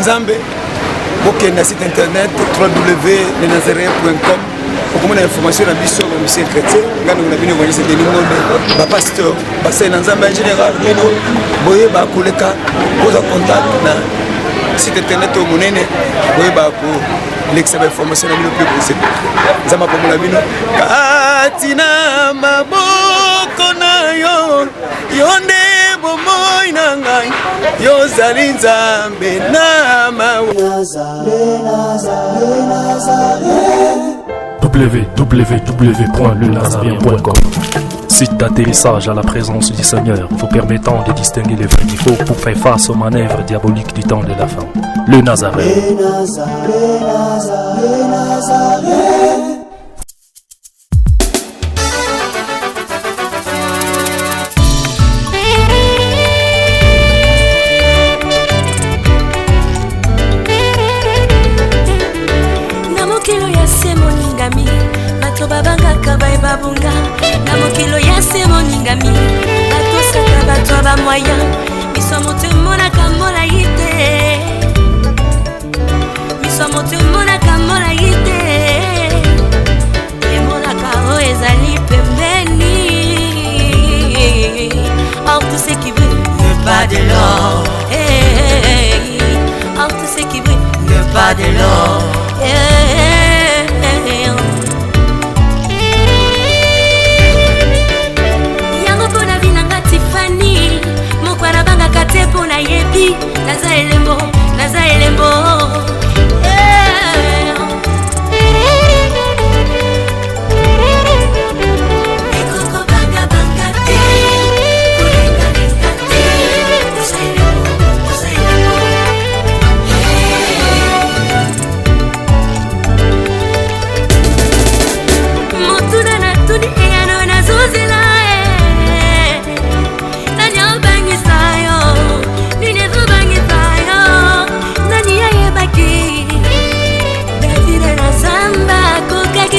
Nzambe. Ok, na site internet www.lenazarien.com. Pour qu'on ait l'information sur la mission de monsieur chrétien, quand on a venu voir ces dénommés, pasteur, pasteur Nzambe en général, boye ba koleka, pose contact na site internet au monene, boye ba ko l'excellente information na bino plus possible. Nzamba pour la bino. Katina maboko na yo, yonde bomoy na ngai, yo zali Nzambe na mawa. www.lenazarien.com. Site d'atterrissage à la présence du Seigneur, vous permettant de distinguer les vrais défauts pour faire face aux manœuvres diaboliques du temps de la fin. Le Nazaréen. Babunga na mokilo ya se moningami bato saka bato ba moyen miso moto mona kamola yite miso moto mona kamola yite e mona kao ezali pembeni. Or tout ce qui brille ne pas de l'or, or tout ce qui brille ne pas de l'or. Katepo na yebi naza elembo ekoko banga banga te kulenga lenga te naza elembo motuna na tuni eyano nazozela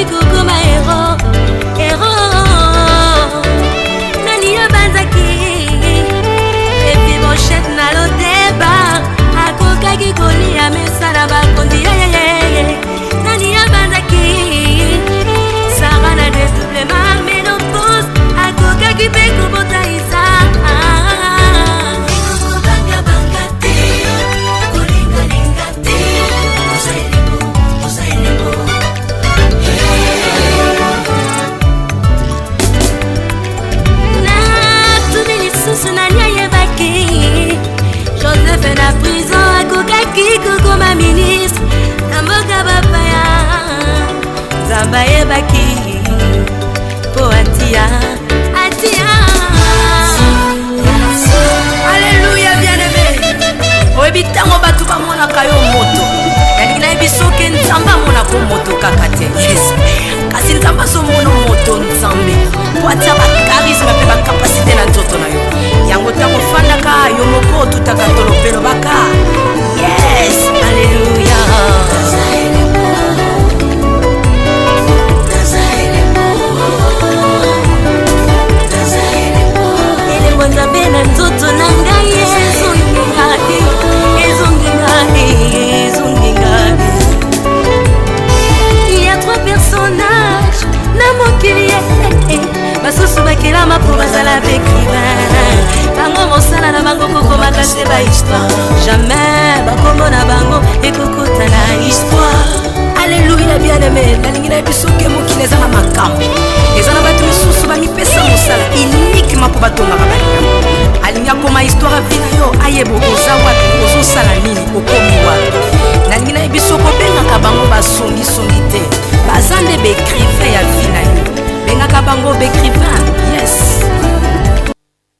kukuma hero nani ya banzaki epi bochette na loteba akokaki kolia mesala bakondi nani ya banzaki sara na dédoublement ménopause akokaki mpe kobota isa Joseph na prison akokaki kokoma ministre na mboka bapaya Nzamba yebaki po atia. Alléluia bien-aimé. Oyebi ntango bato bamonaka yo moto yalingi nayebi soki Nzamba amonaka moto kaka te Yesu kasi Nzamba azomona moto Nzambe po atia bakarisme mpe bakapasite na nzoto na yo yango ntango ofandaka yo moko otutaka tolopelo baka. Yes, alléluia. Elembo Nzambe na nzoto na ngai ezonginga. Il y a 3 personnages na mokili basusu bakelama po bazala bécrivain bango mosala na bango kokomaka se ba histoire jamais bakomona bango ekokota na histoire. Alléluia bien-aimé. Nalingi na biso ke mokili eza na makambo eza na bato misusu bamipesa mosala uniquement po batongaka balinga alingi akoma histoire ya vi na yo ayeba oza wapi ozosala nini okomi wapi. Nalingi na biso kobengaka bango basongisongi te baza nde baécrivain ya vi na yo bengaka bango baécrivain. Yes.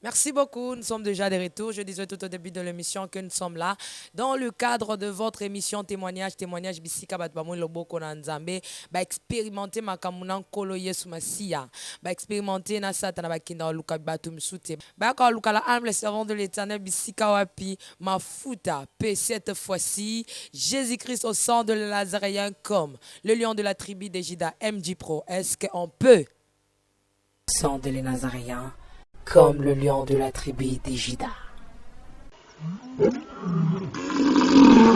Merci beaucoup, nous sommes déjà de retour. Je disais tout au début de l'émission que nous sommes là dans le cadre de votre émission témoignage Bisika Batbamou Loboko na Nzambe, ba expérimenter makamuna nkolo Yesu Masia, ba expérimenter na satana bakinda luka batu msute. Ba ka luka la âme le servant de l'Éternel Bisika wapi mafuta paix cette fois-ci Jésus-Christ au sang de Lazaréen comme le lion de la tribu de Juda MJ Pro. Est-ce qu'on peut sang de les Nazaréens comme le lion de la tribu des Juda. Le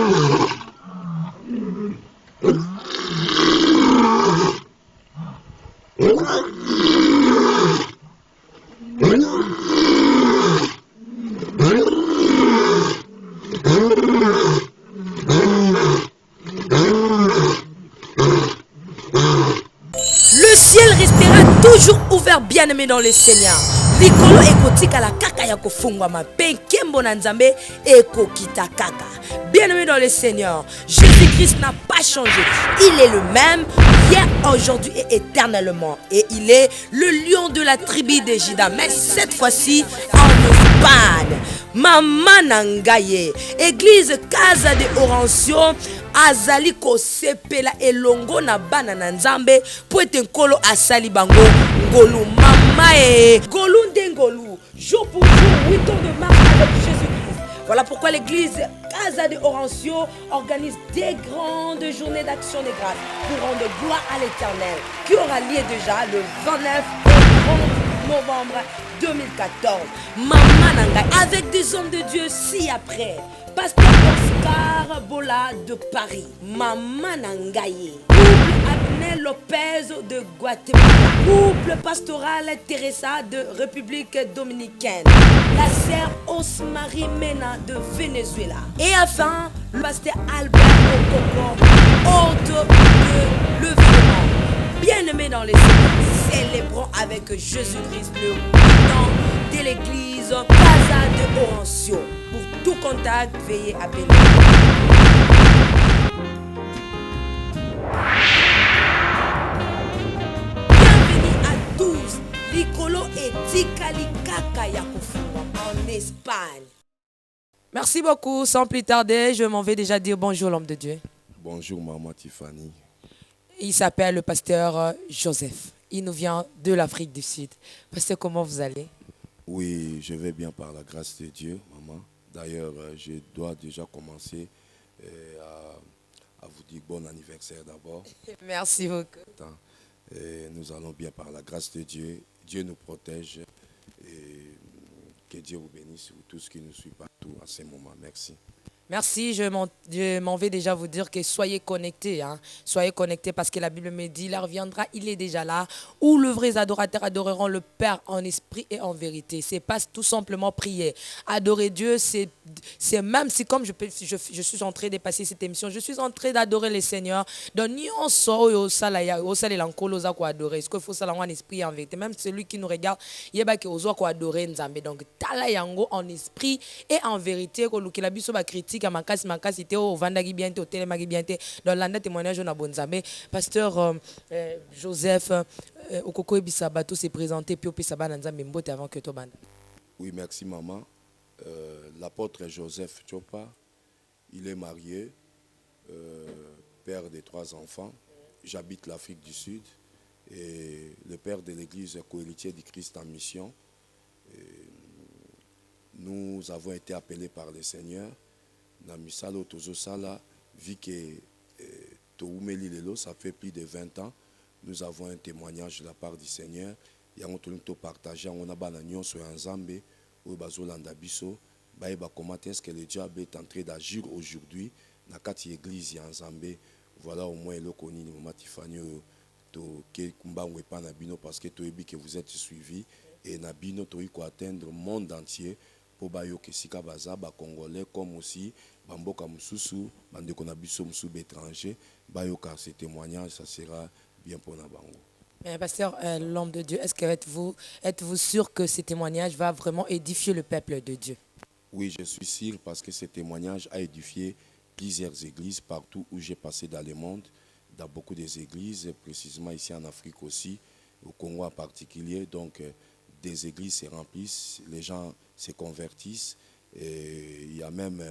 ciel restera toujours ouvert, bien-aimé dans le Seigneur. Likolo ekotika la kaka ya kofungwa mape nkembo na nzambe ekokita kaka. Bien-aimé dans le Seigneur, Jésus-Christ n'a pas changé. Il est le même hier, aujourd'hui et éternellement. Et il est le lion de la tribu de Juda. Mais cette fois-ci en Espagne. Mama Nangaye, église Casa de Orancio, azali kosepela elongo na bana na nzambe po ete nkolo asali bango ngolu mama ngolu nde ngolu jour pour jour 8 ans de marche avec Jésus-Christ. Voilà pourquoi l'église Casa de Orancio organise des grandes journées d'action de grâce pour rendre gloire à l'Éternel qui aura lieu déjà le 29 et 30 novembre 2014. Mama Nangaye avec des hommes de Dieu ci-après. Pasteur Oscar Bola de Paris, Mama Nangaye, couple Abner Lopez de Guatemala, couple pastoral Teresa de République Dominicaine, la sœur Osmarie Mena de Venezuela, et enfin le pasteur Albert Okoko, hôte de l'événement. Bien-aimé dans les Seigneurs, célébrons avec Jésus-Christ le président de l'église Casa de Orancio. Pour tout contact, veuillez appeler. Bienvenue à tous. Likolo et Tikali Kaka Yakofuma en Espagne. Merci beaucoup. Sans plus tarder, je m'en vais déjà dire bonjour l'homme de Dieu. Bonjour maman Tiffany. Il s'appelle le pasteur Joseph. Il nous vient de l'Afrique du Sud. Pasteur, comment vous allez? Oui, je vais bien par la grâce de Dieu, maman. D'ailleurs, je dois déjà commencer à vous dire bon anniversaire d'abord. Merci beaucoup. Nous allons bien par la grâce de Dieu. Dieu nous protège. Et que Dieu vous bénisse, vous tous qui nous suivent partout à ce moment. Merci. Merci, je m'en vais déjà vous dire que soyez connectés. Hein. Soyez connectés parce que la Bible me dit, il reviendra, il est déjà là, où les vrais adorateurs adoreront le Père en esprit et en vérité. C'est pas tout simplement prier. Adorer Dieu, c'est même si comme je suis en train de passer cette émission, je suis en train d'adorer le Seigneur. Donc, on sort au salaya, au salé l'ancolo, quoi adorer. Ce qu'il faut ça en esprit et en vérité. Même celui qui nous regarde, il y a qui ose quoi adorer Nzambe. Donc, tala yango en esprit et en vérité. Que la Bible soit critique. Makasi te o vandagi bien te o telemagi bien te dans l'anda témoignage on a bonzambe pasteur Joseph okoko ebisa bato s'est présenté puis opesa bana nzambe mbote avant que to banda. Oui, merci maman. L'apôtre Joseph Chopa, il est marié, père de 3 enfants. J'habite l'Afrique du Sud et le père de l'église co-héritier du Christ en mission. Nous avons été appelés par le Seigneur. Namisalo Tozosala, vu que Toumeli Lelo, ça fait plus de 20 ans, nous avons un témoignage de la part du Seigneur. Et on a partagé, on a bananion sur un Zambé, ou Bazolanda Bisso, comment est-ce que le diable est en train d'agir aujourd'hui dans la église en Zambé. Voilà au moins le connu, Matifani, parce que vous êtes suivis et Nabino, tu as atteindre le monde entier. Congolais comme aussi Bamboka Mususu, Bandeko Nabiso Musu étranger, Bayoka ce témoignage, ça sera bien pour Nabango. Pasteur, l'homme de Dieu, est-ce que êtes-vous sûr que ce témoignage va vraiment édifier le peuple de Dieu? Oui, je suis sûr parce que ce témoignage a édifié plusieurs églises partout où j'ai passé dans le monde, dans beaucoup des églises, précisément ici en Afrique aussi, au Congo en particulier. Donc, des églises se remplissent, les gens se convertissent. Et il y a même,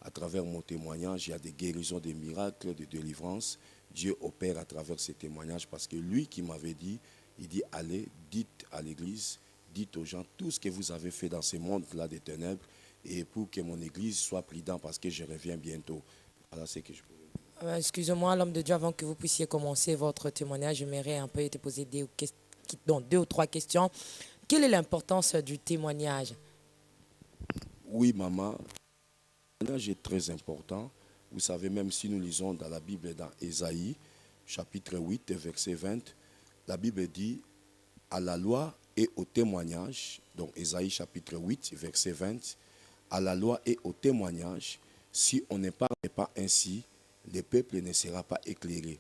à travers mon témoignage, il y a des guérisons, des miracles, des délivrances. Dieu opère à travers ces témoignages parce que lui qui m'avait dit, il dit, allez, dites à l'église, dites aux gens tout ce que vous avez fait dans ce monde-là des ténèbres et pour que mon église soit prudente parce que je reviens bientôt. Voilà ce que je peux dire. Excusez-moi, l'homme de Dieu, avant que vous puissiez commencer votre témoignage, j'aimerais un peu te poser 2 ou 3 questions. Quelle est l'importance du témoignage? Oui, maman, le témoignage est très important Vous savez, même si nous lisons dans la Bible, dans Ésaïe, chapitre 8, verset 20, la Bible dit à la loi et au témoignage, donc Ésaïe chapitre 8, verset 20, à la loi et au témoignage, si on ne parle pas ainsi, le peuple ne sera pas éclairé.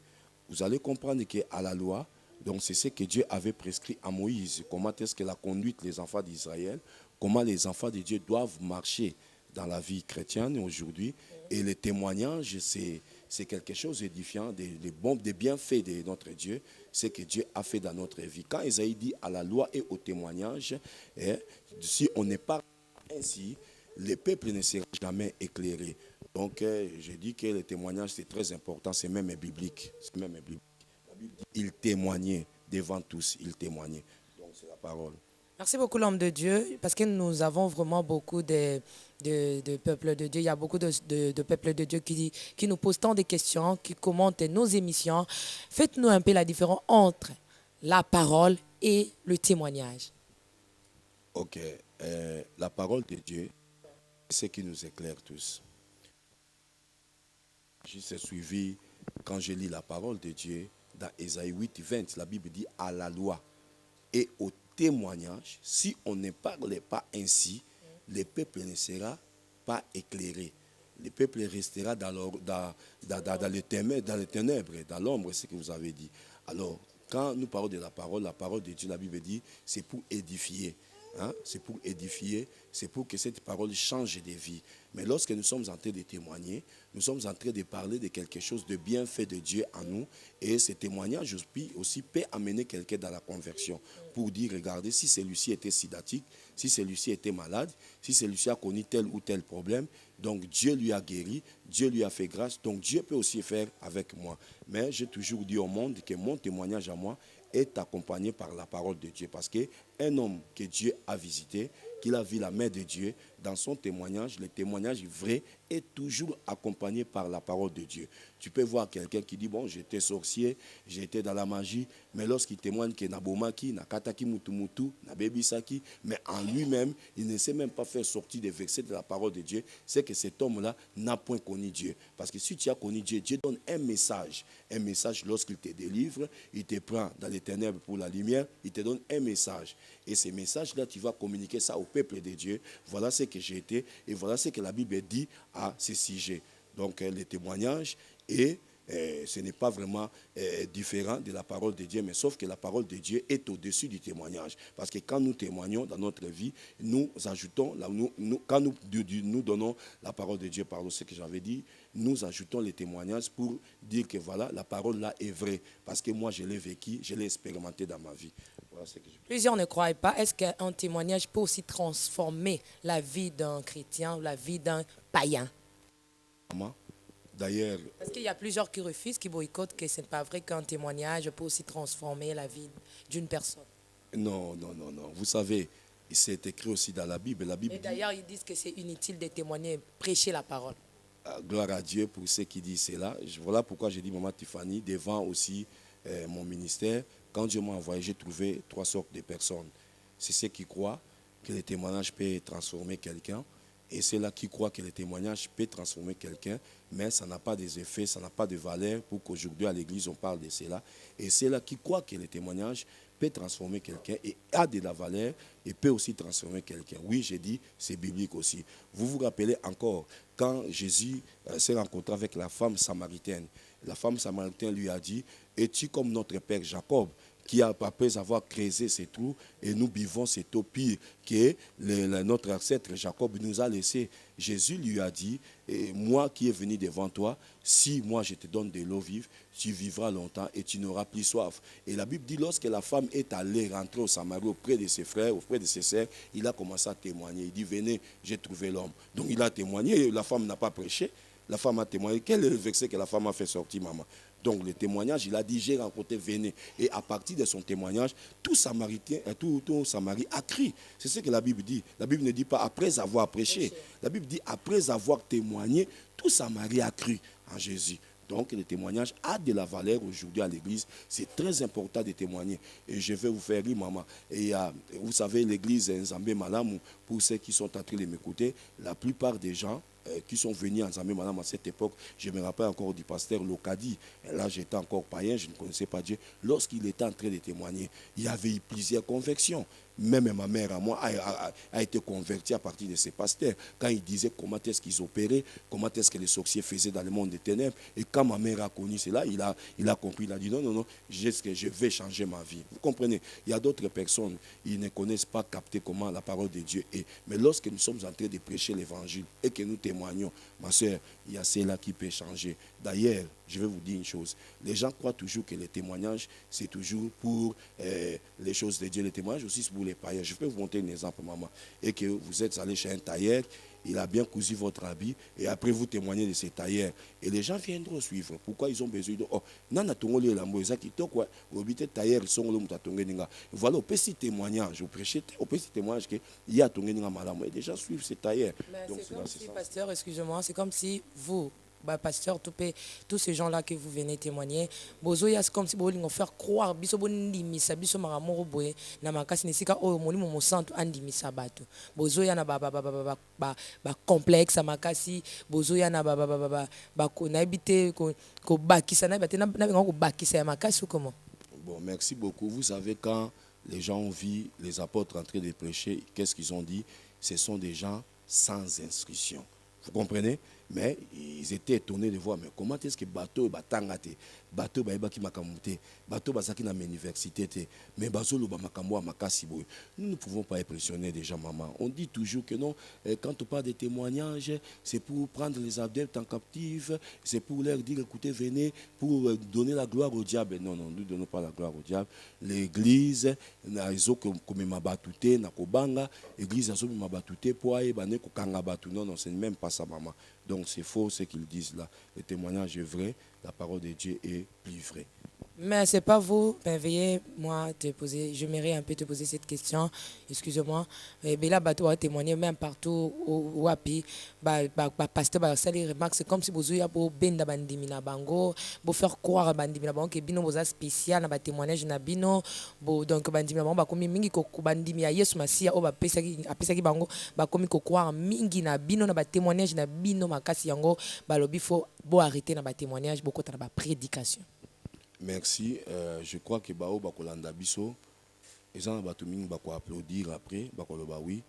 Vous allez comprendre qu'à la loi, donc c'est ce que Dieu avait prescrit à Moïse, comment est-ce qu'il a conduit les enfants d'Israël, comment les enfants de Dieu doivent marcher dans la vie chrétienne aujourd'hui. Et le témoignage, c'est quelque chose d'édifiant, des bienfaits de notre Dieu, ce que Dieu a fait dans notre vie. Quand Isaïe dit à la loi et au témoignage, si on n'est pas ainsi, le peuple ne sera jamais éclairé. Donc, je dis que le témoignage, c'est très important, c'est même biblique. C'est même biblique. La Bible dit, il témoignait devant tous, il témoignait. Donc, c'est la parole. Merci beaucoup l'homme de Dieu, parce que nous avons vraiment beaucoup de peuples de Dieu. Il y a beaucoup de peuples de Dieu qui nous posent tant de questions, qui commentent nos émissions. Faites-nous un peu la différence entre la parole et le témoignage. Ok, la parole de Dieu, c'est ce qui nous éclaire tous. J'ai suivi, quand je lis la parole de Dieu, dans Ésaïe 8, 20, la Bible dit à la loi et au témoignage, si on ne parle pas ainsi, le peuple ne sera pas éclairé. Le peuple restera dans les ténèbres, dans l'ombre, c'est ce que vous avez dit. Alors, quand nous parlons de la parole de Dieu, la Bible dit, c'est pour édifier. Hein? C'est pour édifier, c'est pour que cette parole change de vie. Mais lorsque nous sommes en train de témoigner, nous sommes en train de parler de quelque chose de bien fait de Dieu en nous. Et ce témoignage aussi peut amener quelqu'un dans la conversion. Pour dire, regardez, si celui-ci était sidatique, si celui-ci était malade, si celui-ci a connu tel ou tel problème, donc Dieu lui a guéri, Dieu lui a fait grâce, donc Dieu peut aussi faire avec moi. Mais j'ai toujours dit au monde que mon témoignage à moi est accompagné par la parole de Dieu. Parce qu'un homme que Dieu a visité, qu'il a vu la main de Dieu, dans son témoignage, le témoignage vrai est toujours accompagné par la parole de Dieu. Tu peux voir quelqu'un qui dit, bon, j'étais sorcier, j'étais dans la magie, mais lorsqu'il témoigne que Nabomaki, Nakataki Mutumutu, Nabebisaki, mais en lui-même, il ne sait même pas faire sortir des versets de la parole de Dieu, c'est que cet homme-là n'a point connu Dieu. Parce que si tu as connu Dieu, Dieu donne un message lorsqu'il te délivre, il te prend dans les ténèbres pour la lumière, il te donne un message. Et ces messages-là, tu vas communiquer ça au peuple de Dieu. Voilà ce que j'ai été et voilà ce que la Bible dit à ce sujet. Donc, les témoignages et ce n'est pas vraiment différent de la parole de Dieu, mais sauf que la parole de Dieu est au-dessus du témoignage. Parce que quand nous témoignons dans notre vie, nous ajoutons, quand nous donnons la parole de Dieu, pardon, ce que j'avais dit, nous ajoutons les témoignages pour dire que voilà, la parole là est vraie. Parce que moi, je l'ai vécu, je l'ai expérimenté dans ma vie. Voilà ce que je... Plusieurs ne croient pas. Est-ce qu'un témoignage peut aussi transformer la vie d'un chrétien ou la vie d'un païen? D'ailleurs, parce qu'il y a plusieurs qui refusent, qui boycottent, que ce n'est pas vrai qu'un témoignage peut aussi transformer la vie d'une personne. Non. Vous savez, c'est écrit aussi dans la Bible. Et d'ailleurs, ils disent que c'est inutile de témoigner, prêcher la parole. Gloire à Dieu pour ceux qui disent cela. Voilà pourquoi j'ai dit, Maman Tiffany, devant aussi mon ministère, quand Dieu m'a envoyé, j'ai trouvé 3 sortes de personnes. C'est ceux qui croient que le témoignage peut transformer quelqu'un. Et c'est là qui croient que le témoignage peut transformer quelqu'un, mais ça n'a pas des effets, ça n'a pas de valeur pour qu'aujourd'hui à l'église on parle de cela. Et c'est là qui croient que le témoignage peut transformer quelqu'un et a de la valeur et peut aussi transformer quelqu'un. Oui, j'ai dit, c'est biblique aussi. Vous vous rappelez encore, quand Jésus s'est rencontré avec la femme samaritaine, la femme samaritaine lui a dit, es-tu comme notre père Jacob, qui, après avoir creusé ces trous, et nous buvons cette eau pire que notre ancêtre Jacob nous a laissé. Jésus lui a dit, moi qui est venu devant toi, si moi je te donne de l'eau vive, tu vivras longtemps et tu n'auras plus soif. Et la Bible dit, lorsque la femme est allée rentrer au Samarie auprès de ses frères, auprès de ses sœurs, il a commencé à témoigner. Il dit, venez, j'ai trouvé l'homme. Donc il a témoigné, la femme n'a pas prêché. La femme a témoigné. Quel est le verset que la femme a fait sortir, maman? Donc le témoignage, il a dit, j'ai rencontré, venez. Et à partir de son témoignage, tout Samarie a cru. C'est ce que la Bible dit. La Bible ne dit pas après avoir prêché. La Bible dit après avoir témoigné, tout Samarie a cru en Jésus. Donc le témoignage a de la valeur aujourd'hui à l'église. C'est très important de témoigner. Et je vais vous faire rire, maman. Et vous savez, l'église Nzambé Malamu, pour ceux qui sont en train de m'écouter, la plupart des gens qui sont venus en Zambie, madame, à cette époque. Je me rappelle encore du pasteur Lokadi. Là, j'étais encore païen, je ne connaissais pas Dieu. Lorsqu'il était en train de témoigner, il y avait eu plusieurs convictions. Même ma mère à moi a été convertie à partir de ces pasteurs. Quand ils disaient comment est-ce qu'ils opéraient, comment est-ce que les sorciers faisaient dans le monde des ténèbres. Et quand ma mère a connu cela, il a compris, il a dit non, je vais changer ma vie. Vous comprenez? Il y a d'autres personnes, ils ne connaissent pas capter comment la parole de Dieu est. Mais lorsque nous sommes en train de prêcher l'évangile et que nous témoignons, ma soeur, il y a cela qui peut changer. D'ailleurs, je vais vous dire une chose. Les gens croient toujours que les témoignages, c'est toujours pour les choses de Dieu. Les témoignages aussi, c'est pour les païens. Je peux vous montrer un exemple, maman. Et que vous êtes allé chez un tailleur, il a bien cousu votre habit, et après vous témoignez de ces tailleurs. Et les gens viendront suivre. Pourquoi ils ont besoin de... Oh, nana tongoli lambo, ezaki to quoi, obité tailleur, ils sont là, mutatongeninga. Voilà, au petit témoignage, au prêcher, au petit témoignage qu'il y a tongeninga malam. Et les gens suivent ces tailleurs. Donc c'est comme si, pasteur, excusez-moi, c'est comme si vous... pasteur, tous ces gens-là que vous venez témoigner, c'est comme si vous voulez faire croire biso bondimisa biso makamoko boye na makasi nesika oyo molimo mosantu andimisa bato bozoya na ba complexe makasi bozoya na ba konabite ko bakisa na bate na ko bakisa ya makasi ou comment? Bon, merci beaucoup. Vous savez, quand les gens ont vu les apôtres en train de prêcher, qu'est-ce qu'ils ont dit? Ce sont des gens sans instruction. Vous comprenez? Mais ils étaient étonnés de voir, mais comment est-ce que bateau batangate, bateau baibaki makamute, bateau basaki na université te, mais bazolo ba makambo makasi boy. Nous ne pouvons pas impressionner des gens, maman. On dit toujours que non, quand on parle de témoignages, c'est pour prendre les adeptes en captif, c'est pour leur dire écoutez, venez, pour donner la gloire au diable. Non, nous ne donnons pas la gloire au diable. L'église, nazo comme mabatute na kobanga, l'église azo mabatute pour aller bané ko kanga batu. Non, c'est même pas ça, maman. Donc c'est faux ce qu'ils disent là. Le témoignage est vrai, la parole de Dieu est plus vraie. Mais c'est pas vous, veuillez moi te poser, je m'aimerais un peu te poser cette question, excusez-moi. Mais là, bateau a témoigné même partout où api, pasteur ça les remarques, c'est comme si vous avez pour benda bandimi na bango, pour faire croire bandimi na bango que bino boza spécial na ba témoignage na bino, donc bandimi na bango ba komi mingi ko bandimi ya Yesu Masia o ba pesaki bango ba komi ko croire mingi na bino na ba témoignage na bino makasi yango ba lobi faut bo arrêter na ba témoignage beaucoup na ba prédication. Merci. Je crois que Bao Bakolanda Biso, ils ont applaudir après, Bakoloba oui.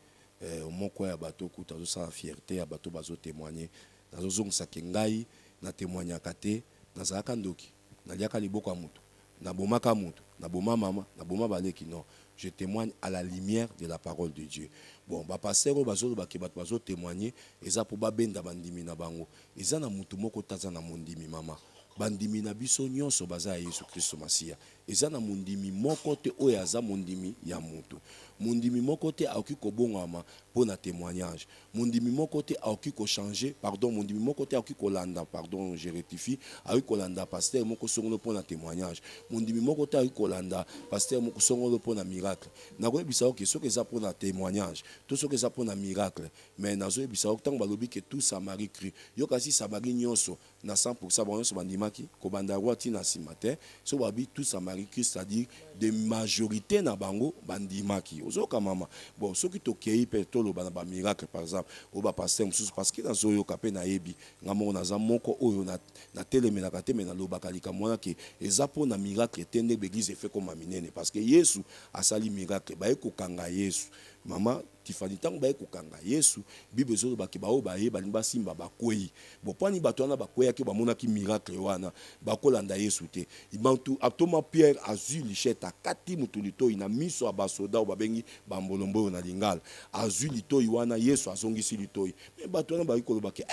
Mon quoi bateau kuta sa fierté, bateau bazo témoigner. Dans zone sakengai, na témoigner kate, na zaka ndoki, na liaka liboko mutu, na bomaka mutu, na boma mama, na boma baleki non. Je témoigne à la lumière de la parole de Dieu. Bon, pasteur bazo bazo témoigner, eza po ba benda bandimi na bango. Eza na mutu moko taza na mondimi mama. Bandimi na biso nyonso baza Yesu Kristo Masia. Eza na mundimi moko te oyo aza mundimi ya mutu. Mundimi moko te aoki kobongama pona témoignage. Mundimi moko te aoki ko changer, pardon, mundimi moko te aoki kolanda, pardon, je rectifie, aoki kolanda pasteur moko songolo pona témoignage. Mundimi moko te aoki kolanda pasteur moko songolo pona miracle. Na ko ebisa ke soki eza pona témoignage, to soki eza pona miracle, mais nazo ebisa tango balobi ke tout Samari cru. Yo kasi Samari nyonso na 100% bonso bandimaki ko banda roi na si matin, so babi tout Samari cru, c'est-à-dire de majorité na bango bandimaki. Ozoka mama. Bon, ceux qui tokei pe tolo bana ba miracle par exemple, o ba pasteur mususu parce que nazo yo kapé na yebi, ngamo na za moko oyo na telemena kate mena lobaka likamwana ke ezapo na miracle tende l'église fait comme aminene parce que Yesu asali miracle ba ekokanga Yesu. Mama tifani tango ba ekokanga Yesu, Bible zo ba ke ba o ba ye ba limba simba ba kwei. Bon pani bato wana ba kwei ke ba mona ki miracle wana, ba kolanda Yesu te. Ibantu atoma Pierre azui licheta kati mutulito ina miso abasoda ba bengi ba mbolombo na lingala. Azui litoi wana Yesu azongisi litoi. Mais bato wana ba ikolo ba ke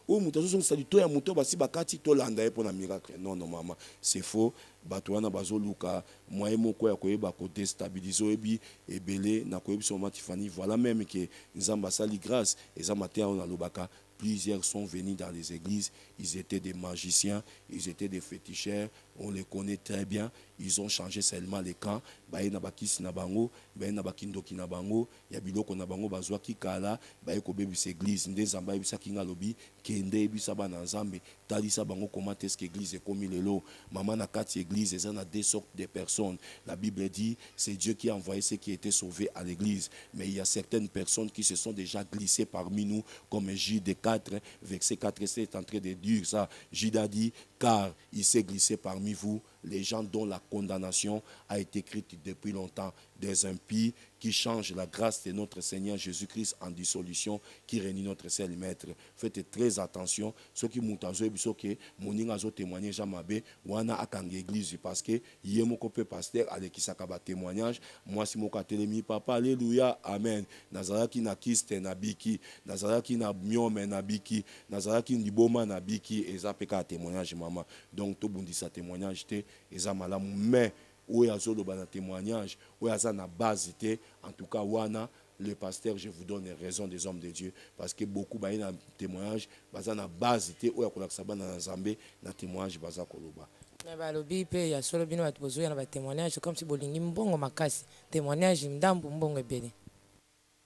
o muto azongisa litoi ya muto ba si ba kati to landa ye pona miracle. Non non mama, c'est faux. Bato wana bazoluka moyen moko ya koyeba ko déstabiliser ebi ebele na koyebi so matifani. Voilà même que nzamba sali grâce eza matin on a lobaka. Plusieurs sont venus dans les églises, ils étaient des magiciens, ils étaient des féticheurs, on les connaît très bien, ils ont changé seulement les camps, baye na bakisi na bango, baye na bakindoki na bango, ya biloko na bango bazwaki kala, baye ko bebisa église, nde nzamba ebisa kinga lobi, kende ebisa bana nzambe, totalisa bango comment est-ce que l'église est comme lelo maman na kati église ils en a deux sortes de personnes. La Bible dit c'est Dieu qui a envoyé ceux qui étaient sauvés à l'église, mais il y a certaines personnes qui se sont déjà glissées parmi nous, comme Jude 4 verset 4, c'est en train de dire ça. Jude a dit car il s'est glissé parmi vous les gens dont la condamnation a été écrite depuis longtemps, des impies qui changent la grâce de notre Seigneur Jésus-Christ en dissolution, qui réunit notre seul maître. Faites très attention, ceux qui m'ont dit que témoigner jamais, wana akang église parce que yemoko pe pasteur avec qui sakaba témoignage, moi si mon katelemi papa alléluia amen. Nazaraki na kiste na biki, nazaraki na miome na biki, nazaraki ndiboma na biki ezapeka témoignage maman. Donc tout bondi sa témoignage te ezamala mais où yazoloba na témoignage, où yaza na base te en tout cas wana le pasteur, je vous donne raison des hommes de Dieu parce que beaucoup de témoignages baza na base te où yakola sabana na Nzambe na témoignage baza koloba. Mais balobi pe ya solo bino bat bozo ya ba témoignage comme si bolingi mbongo makasi témoignage ndambu mbongo ebele.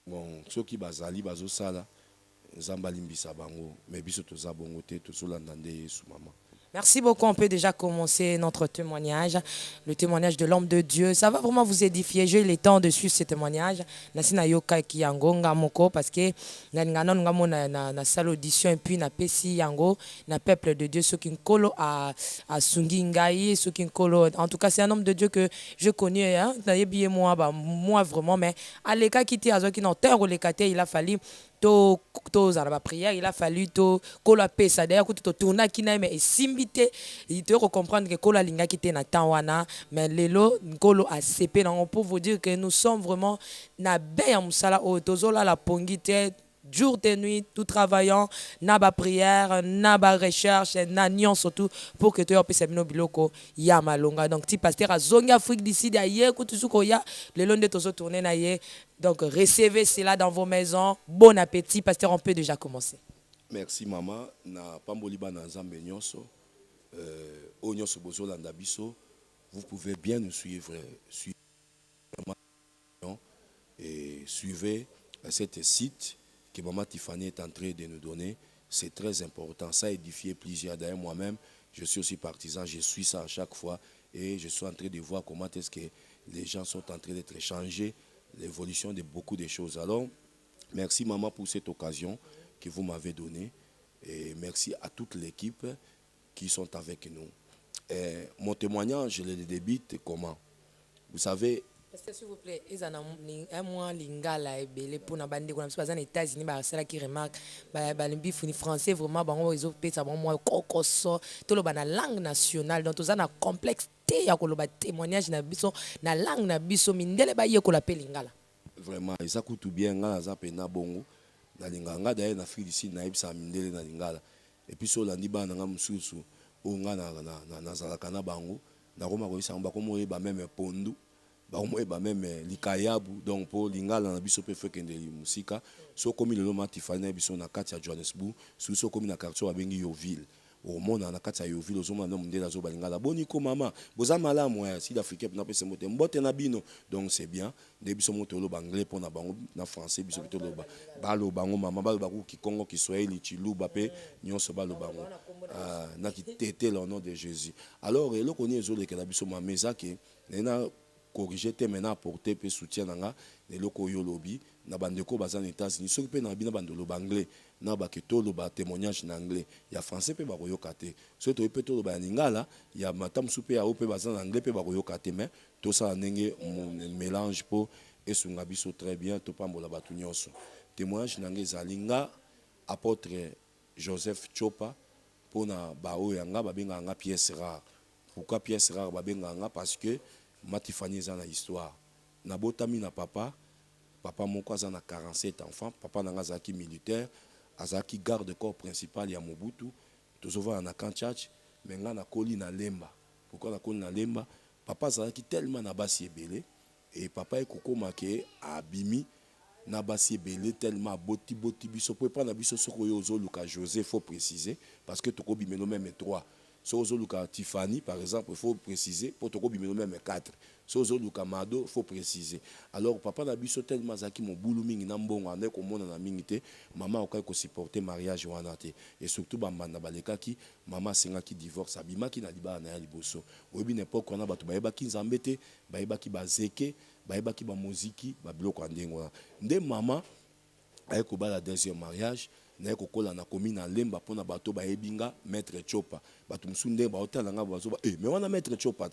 Bon, ceux qui bazali bazo sala Nzamba limbisa bango mais biso toza bongo te tozolanda nde Yesu maman. Merci beaucoup. On peut déjà commencer notre témoignage, le témoignage de l'homme de Dieu. Ça va vraiment vous édifier. J'ai eu le temps de suivre ce témoignage. Nasina yoka ki yango ngamoko parce que na salle audition et puis na pesi yango na peuple de Dieu ce qui nkolo a sungi ngai ce qui nkolo. En tout cas, c'est un homme de Dieu que je connais hein. Moi vraiment mais à l'écart qui était azo qui non terre le il a fallu to za prière il a fallu to kola pesa d'ailleurs que to tourna kina mais simbité il te comprendre que kola linga qui était na tawana mais lelo kolo a cp on peut vous dire que nous sommes vraiment na beya musala o tozola la pongité jour et nuit, tout travaillant, na ba prière, na ba recherche, na nion surtout pour que tu aies pu no biloko ya malonga. Donc ti pasteur a zonga Afrique d'ici d'ailleurs que tout ko ya le long de tozo tourner na ye. Donc recevez cela dans vos maisons. Bon appétit pasteur, on peut déjà commencer. Merci maman na pamboliba na Nzambe nyonso nyonso bozolanda biso. Vous pouvez bien nous suivre et suivez cet site que Maman Tiffany est en train de nous donner. C'est très important. Ça a édifié plusieurs. D'ailleurs, moi-même, je suis aussi partisan. Je suis ça à chaque fois. Et je suis en train de voir comment est-ce que les gens sont en train d'être changés. L'évolution de beaucoup de choses. Alors, merci maman pour cette occasion que vous m'avez donnée. Et merci à toute l'équipe qui sont avec nous. Et mon témoignage, je le débite comment? Vous savez, Pasteur, s'il vous plaît, ils ont un mois lingala et belé pour n'abandonner comme ça. Aux États-Unis, bah c'est là qui remarque, bah les français vraiment, bah ils ont fait ça bon moi cocoso, tout le la langue nationale. Donc tous en a complexe té ya koloba témoignage na biso na langue na biso mindele ba ye kola pe lingala. Vraiment, ça coûte bien ngala za pe na bongo na linganga d'ailleurs na Afrique d'ici na ibsa mindele na lingala. Et puis so landi ba na mususu o ngana na zalaka na bango na Roma ko isa ba komo ba même pondu. Même likayabu donc pour lingala na biso pe fekende musika so komi le loma Tiffany biso na kati ya Johannesburg so komi na quartier abengi Yoville au monde na kati ya Yoville ozoma na mundela zo balingala boniko mama boza malamu ya sud africain na pese mote mbote na bino donc c'est bien de biso moto lo anglais pour na bango na français biso to lo balo bango mama balo ba ki Congo ki Swahili chiluba pe nyonso balo bango na ki tete le nom de Jésus. Alors le connait zo le kana biso mameza ke na corriger te maintenant apporter pe soutien nanga les loko yo lobby na bandeko baza na États-Unis soki pe na bina bandolo anglais na ba ketolo ba témoignage en anglais ya français pe ba koyoka te so to pe to ba lingala ya matam soupe ya pe baza en anglais pe ba koyoka te mais to ça ndenge mélange po esunga biso très bien to pambola batu nyonso témoignage nanga zalinga apôtre Joseph Chopa pona ba o yanga ba benga nga pièce rare. Pourquoi pièce rare ba benga nga parce que Matifani za na histoire na botami na papa moko aza na 47 enfants papa nanga azaki militaire azaki garde corps principal ya Mobutu tozova na Kanchach menga na koli na lemba pourquoi na koli na lemba papa azaki tellement na basi ebele et papa ekokoma ke abimi na basi ebele tellement boti biso po pa na biso soko yo ozoluka Joseph faut préciser parce que toko bimelo même 3 Luka Tiffany, par exemple, il faut préciser, pour te dire même 4. Luka Mado, il faut préciser. Alors, papa n'a biso tellement zaki mon boulou mingi nambongo ane ko mona na mingite, maman okai ko supporter mariage wana te. Et surtout bambanda baleka ki maman senga ki divorce abima ki na liba na ya liboso. Oyebi n'époque wana batu bayeba ki nzambe te, bayeba ki bazeke, bayeba ki ba muziki, ba biloko andengo wana. Nde maman aye ko ba la deuxième mariage. Na kokola na komi na lemba pona bato ba ebinga maître Chopa bato musunde ba hôtel nga bazo ba mais wana maître Chopa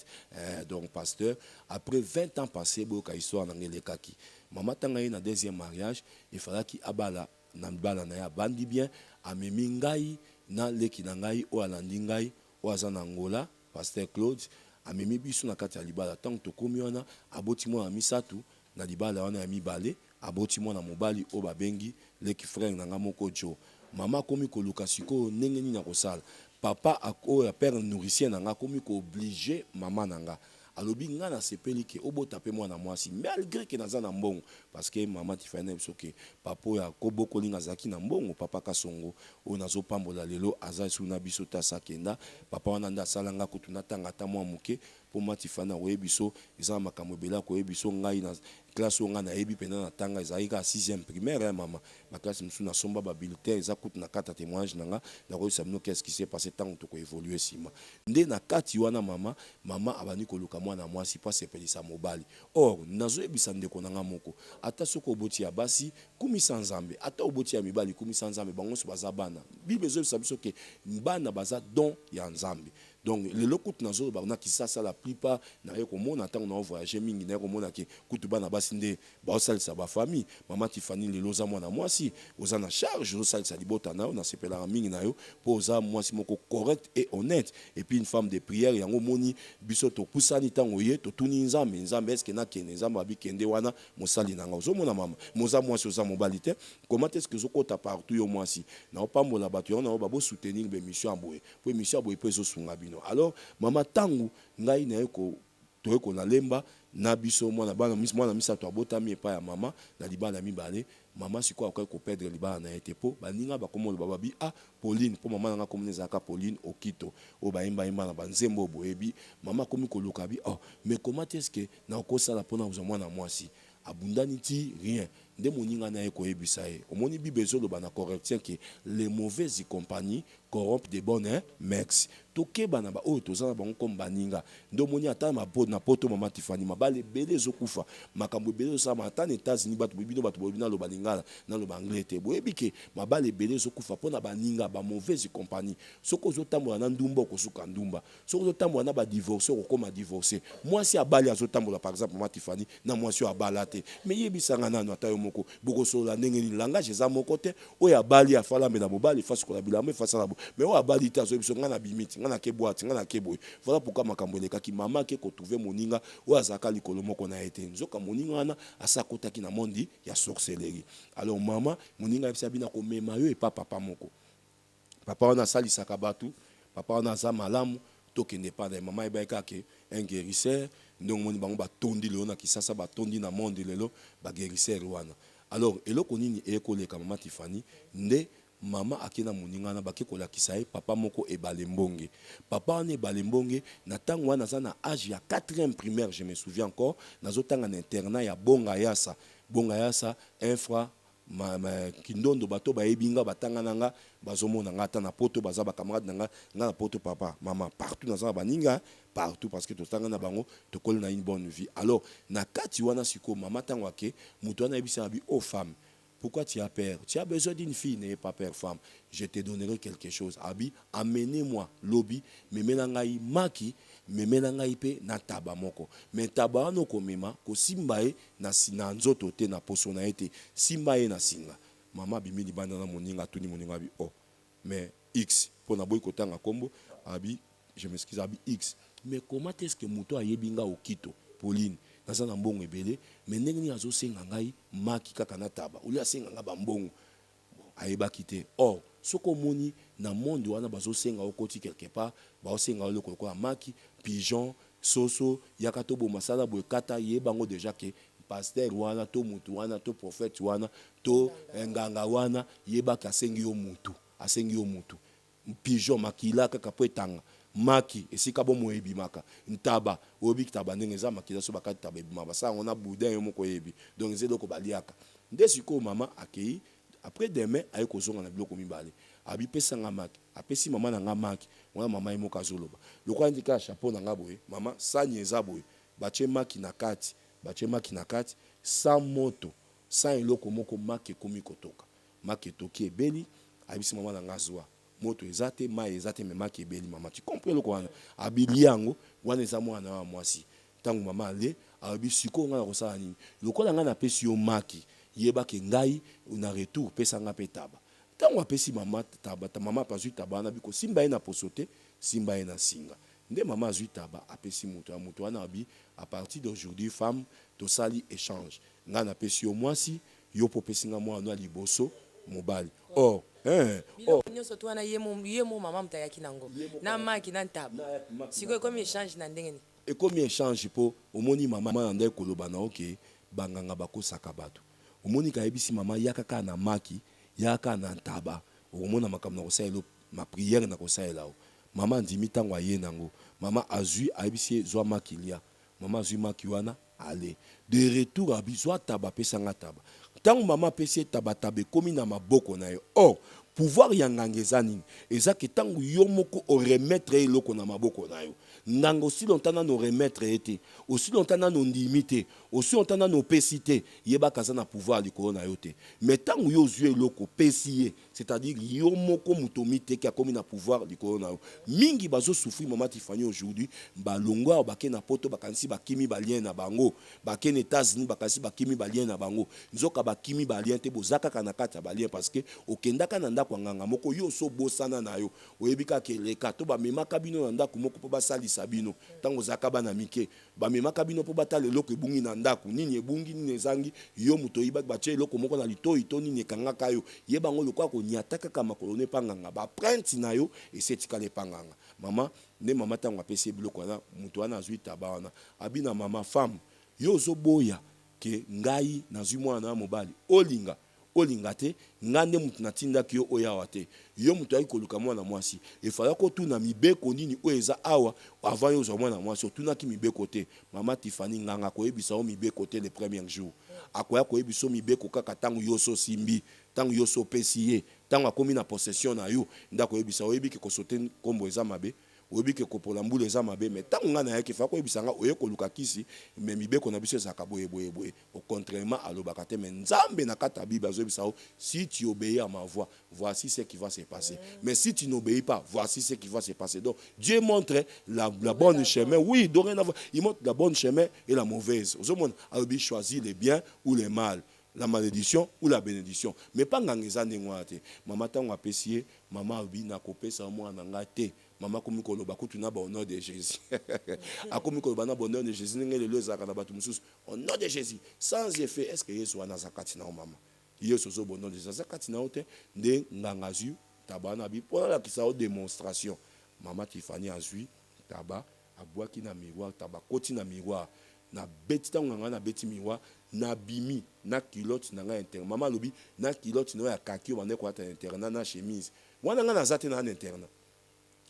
donc pasteur après 20 ans passé boka histoire na ngelekaki mama tanga na deuxième mariage il fallait ki abala na bala na ya bandi bien amemi ngai na leki na ngai o alandi ngai o azana Angola pasteur Claude amemi biso na kati ya libala tant to komi wana aboti mo na misatu na libala wana ya mibale aboti mwana mobali o babengi leki frère nanga moko jo mama komi ko luka siko ndenge nini na kosala papa ako ya père nourricier nanga komi ko obligé mama nanga alobi nga na sepeli ke obota pe mwana mwasi malgré que naza na mbongo parce que mama Tiffany soke papa ya koboko linga zaki na mbongo papa Kasongo o nazo pambola lelo aza suna biso ta sakenda papa wana nda salanga kutuna tanga ta mwa muke po Tiffany oyebiso eza makambo bela ko yebiso ngai na classe on a ebi pendant na tanga ezalika 6e primaire maman ma classe musu na somba ba bulletin eza kutu na kata témoignage nanga na ko sabino qu'est-ce qui s'est passé tant to ko évoluer sima nde na kati wana mama abani ko luka mwana mwasi pas sepelisa mobali or nazo ebisa ndeko nanga moko ata soko oboti ya basi kumisa nzambe ata oboti ya mibali kumisa nzambe bango so bazabana bible zo sabiso ke bana baza don ya nzambe. Donc les locaux nazo na kisasa la plupart na yo komona tant on a voyagé mingi na komona ki kutuba na basinde ba osalisa ba famille mama Tiffany lelo za mwana mwasi oza na charge osalisa libota na na sepela mingi na yo po oza mwasi moko correct et honnête et puis une femme de prière yango moni biso to pusani tango ye to tuni nzambe est-ce que na kene nzambe abi kende wana mosali nanga ozo mona mama moza mwasi oza mobalite comment est-ce que zokota partout yo mwasi na opambola bato yo na ba bo soutenir be mission aboye po mission aboye po ezosunga bino. Alors mama tangu ngai na eko toeko na lemba na biso mwana bana mwana misato abotami epa ya mama na libala mibale mama siko akoki ko perdre libala na ete po baninga bakomolo bababi Pauline po mama nanga komune zaka Pauline okito o baimba imba na banzembo boyebi mama komi ko lokabi mais comment est-ce que na okosala pona mwana mwasi abundani ti rien nde moninga na eko ebisa e omoni bibezo lo bana correction que les mauvaises compagnies corrompent des bonnes mecs tokeba na ba o tozana bango comme baninga ndo moni ata na poto mama Tiffany mabale bele zokufa makambo bele zo ma ata na États-Unis batu bibino batu bobina lo balingala na lo banglete boyebi ke mabale bele zokufa pona baninga ba mauvaise compagnie soko zo tambola na ndumba ko suka ndumba soko zo tambola na ba divorcer ko koma divorcer mwasi abali azo tambola par exemple mama Tiffany na mwasi abalate mais yebisanga nanu ata yo moko boko sola ndenge ni langage za moko te oya bali afala me na mobali face ko la bilamo face na bo mais oya bali ta zo biso ngana bimiti ngana ke boîte ngana ke boy voilà pourquoi makambo le kaki mama ke ko trouver moninga oya zaka likolo moko na ete nzoka moninga wana asakota ki na mondi ya sorcellerie. Alors mama moninga bisa bina ko mema yo e papa moko papa wana sali sakabatu papa wana za malamu tokende pa na mama ebeka ke un guérisseur ndong moni bango batondi lelo na kisasa batondi na monde lelo ba guérisseur wana. Alors eloko nini ekoleka mama Tiffany nde mama akina moninga na bakekola kisaye papa moko ebalembonge papa wana ebalembonge na tango wana za na âge ya 4e primaire je me souviens encore nazotanga na internat ya bonga yasa infra kindondo bato baebinga batanga nanga bazomona ngata na poto baza ba camarade nanga na poto papa mama partout naza baninga partout parce que totanga na bango tokoli na une bonne vie. Alors na kati wana siko mama tango ake mutu wana ebisa bi o femme pourquoi tu as peur? Tu as besoin d'une fille, n'ayez pas peur, femme. Je te donnerai quelque chose. Abi, amenez-moi lobby, me menangai maki, me menangai pe na taba moko. Me taba no komema, ko simbae na nzoto te na posona ete, simbae na singa. Mama bimi di banda na moninga tuni moninga bi mais X pour na boy kotanga kombo, abi, je m'excuse abi X. Mais comment est-ce que muto ayebinga okito, Pauline? Naza na mbongo ebele mais ndenge ni azo senga ngai maki kaka na taba uli asenga nga ba mbongo ayeba kite or soko moni na monde wana bazo senga okoti quelque part ba osenga le koloko maki pigeon soso yakato bo masala bo kata yeba ngo déjà que pasteur wana to mutu wana to prophète wana to nganga wana yeba ka asengi yo mutu pigeon makila kaka po etanga maki esika bo moyebi maka ntaba obi kitaba ndenge za makila so bakati taba ebima basa on a boudin yo moko yebi donc zedo ko baliaka nde siko mama akei après demain aye kozonga na biloko mibale abi pesa nga maki apesi mama na nga maki wana mama ye moko azoloba lokwa ndika chapeau na nga boye mama sani eza boye bache maki na kati sans moto sans eloko moko maki komi kotoka maki toki ebeli abisi mama na nga zwa moto ezate mai ezate me maki ebeli mama tu comprends loko wana abili yango wana eza mwana wa mwasi tangu mama ale abi siko nga na kosala nini lokola nga na pesi yo maki yeba ke ngai na retour pesa nga pe taba tangu apesi mama taba ta mama pa zui taba na biko simba ye na posote simba ye na singa nde mama zui taba apesi moto wana abi à partir d'aujourd'hui femme to sali échange nga na pesi yo mwasi yo po pesi nga mwana na liboso mobali oh nyonso to wana ye mo mama mutayaki nango na maki na ntaba siko comme échange na ndenge ni ekomi échange po omoni mama na ndai koloba na oke banganga bakosaka bato omoni kayebisi mama yakaka na maki yaka na ntaba omona makambo na kosaela ma prière na kosaela mama ndimi tango aye nango mama azui ayebisi zwa maki lia mama azui maki wana ale de retour abi zwa taba pesa nga taba tango mama pesi taba taba komi na maboko na yo oh pouvoir yanganga eza nini eza ke tango yo moko o remettre eloko na maboko na yo nanga aussi longtemps no remettre été aussi longtemps no ndimité aussi longtemps no pesité yeba kaza na pouvoir likolo na yo te mais tango yo zue eloko pesiye c'est-à-dire yo moko mutomite ki akomi na pouvoir likolo na yo mingi bazo souffrir mama Tiffany aujourd'hui balongwa bake na poto bakanisi bakimi balien na bango bake na États-Unis bakanisi bakimi balien na bango nzoka bakimi balien te bozaka kana kata balien parce que okendaka na ndako nganga moko yo so bosana na yo oyebika ke leka to ba memaka bino na ndako moko po basali sabino tango zaka bana mike ba memaka bino po batale eloko ebungi na ndako nini ebungi nini ezangi yo muto yibaki bache eloko moko na litoi to nini ekangaka yo yeba ngo lokwa ko nyataka kama kolone panganga ba print na yo esetika le panganga mama ne mama tango apesi biloko na muto wana azui taba wana abina mama femme yo zo boya ke ngai nazui mwana na mobali olinga te ngande mutu natinda ki yo oyawa te yo mutu ayi koluka mwana mwasi efala ko tuna mibeko nini o eza awa avant yo zo mwana mwasi otuna ki mibeko te mama Tiffany nganga ko yebisa o mibeko te le premier jour akoya ko yebiso mibeko kaka tangu yo so simbi tangu yo so pesiye tangu akomi na possession na yo ndako yebisa o yebiki ko sote kombo eza mabe oyebike ko pola mbula eza mabe mais tangu ngana yake fa ko yebisanga oye koluka kisi mais mibeko na biso ezaka boye au contrairement alobaka te mais nzambe na kata bible azobisa si tu obéis à ma voix voici ce qui va se passer mais si tu n'obéis pas voici ce qui va se passer donc Dieu montre la bonne chemin oui dorénavant il montre la bonne chemin et la mauvaise ozomona alobi choisir le bien ou le mal la malédiction ou la bénédiction mais pas ngangeza ndengwa te mama tango apesiye mama obi na kopesa mwana nga te mama komi koloba kutu na ba au nom de Jésus akomi koloba na bonheur de Jésus ngele le zaka na batu mususu au nom de Jésus sans effet est-ce que Yesu wana zakati na mama Yesu zo bonheur de zakati na ote nde ngangazu tabana bi pour la kisa démonstration mama Tiffany azui taba abwaki na miroir taba koti na miroir na beti tango nganga na beti miroir na bimi na culotte na nga interne mama lobi na culotte no ya kaki o bande ko ata interne na chemise wana nga na zate na interne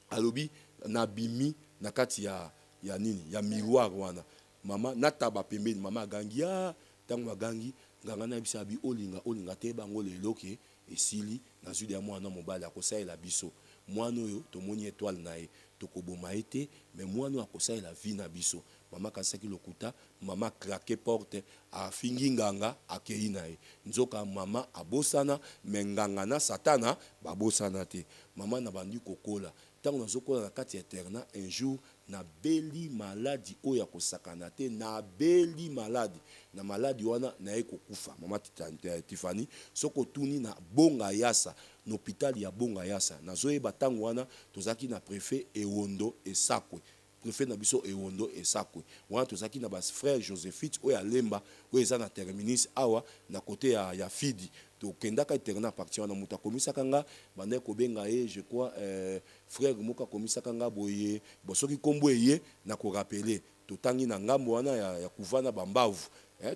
alobi na bimi na kati ya nini ya miroir wana mama na taba pembeni mama gangi ya tango gangi nganga na bisa bi olinga te bango lelo ke esili na zudi ya mwana mobali akosaela biso mwana oyo tomoni étoile na ye tokoboma ete mais mwana akosaela vie na biso mama kasaki lokuta mama craquer porte a fingi nganga akei na ye nzoka mama abosana mais nganga na satana babosana te mama na bandi kokola tango nazokola na kati eterna un jour na beli maladi oya kosakana te na beli maladi na maladi wana na ye kokufa mama Tiffany soko tuni na bonga yasa na hôpital ya bonga yasa nazoyeba tango wana tozaki na préfet Ewondo Esakwe préfet na biso Ewondo Esakwe wana tozaki na bas frère Joséphite oya lemba oya eza na terminus awa na côté ya Fidi tokendaka eterna parti wana muta komisaka nga bande kobenga ye je crois frère moka komisaka nga boye bosoki kombo ye na ko rappeler totangi na ngambo wana ya kuvana bambavu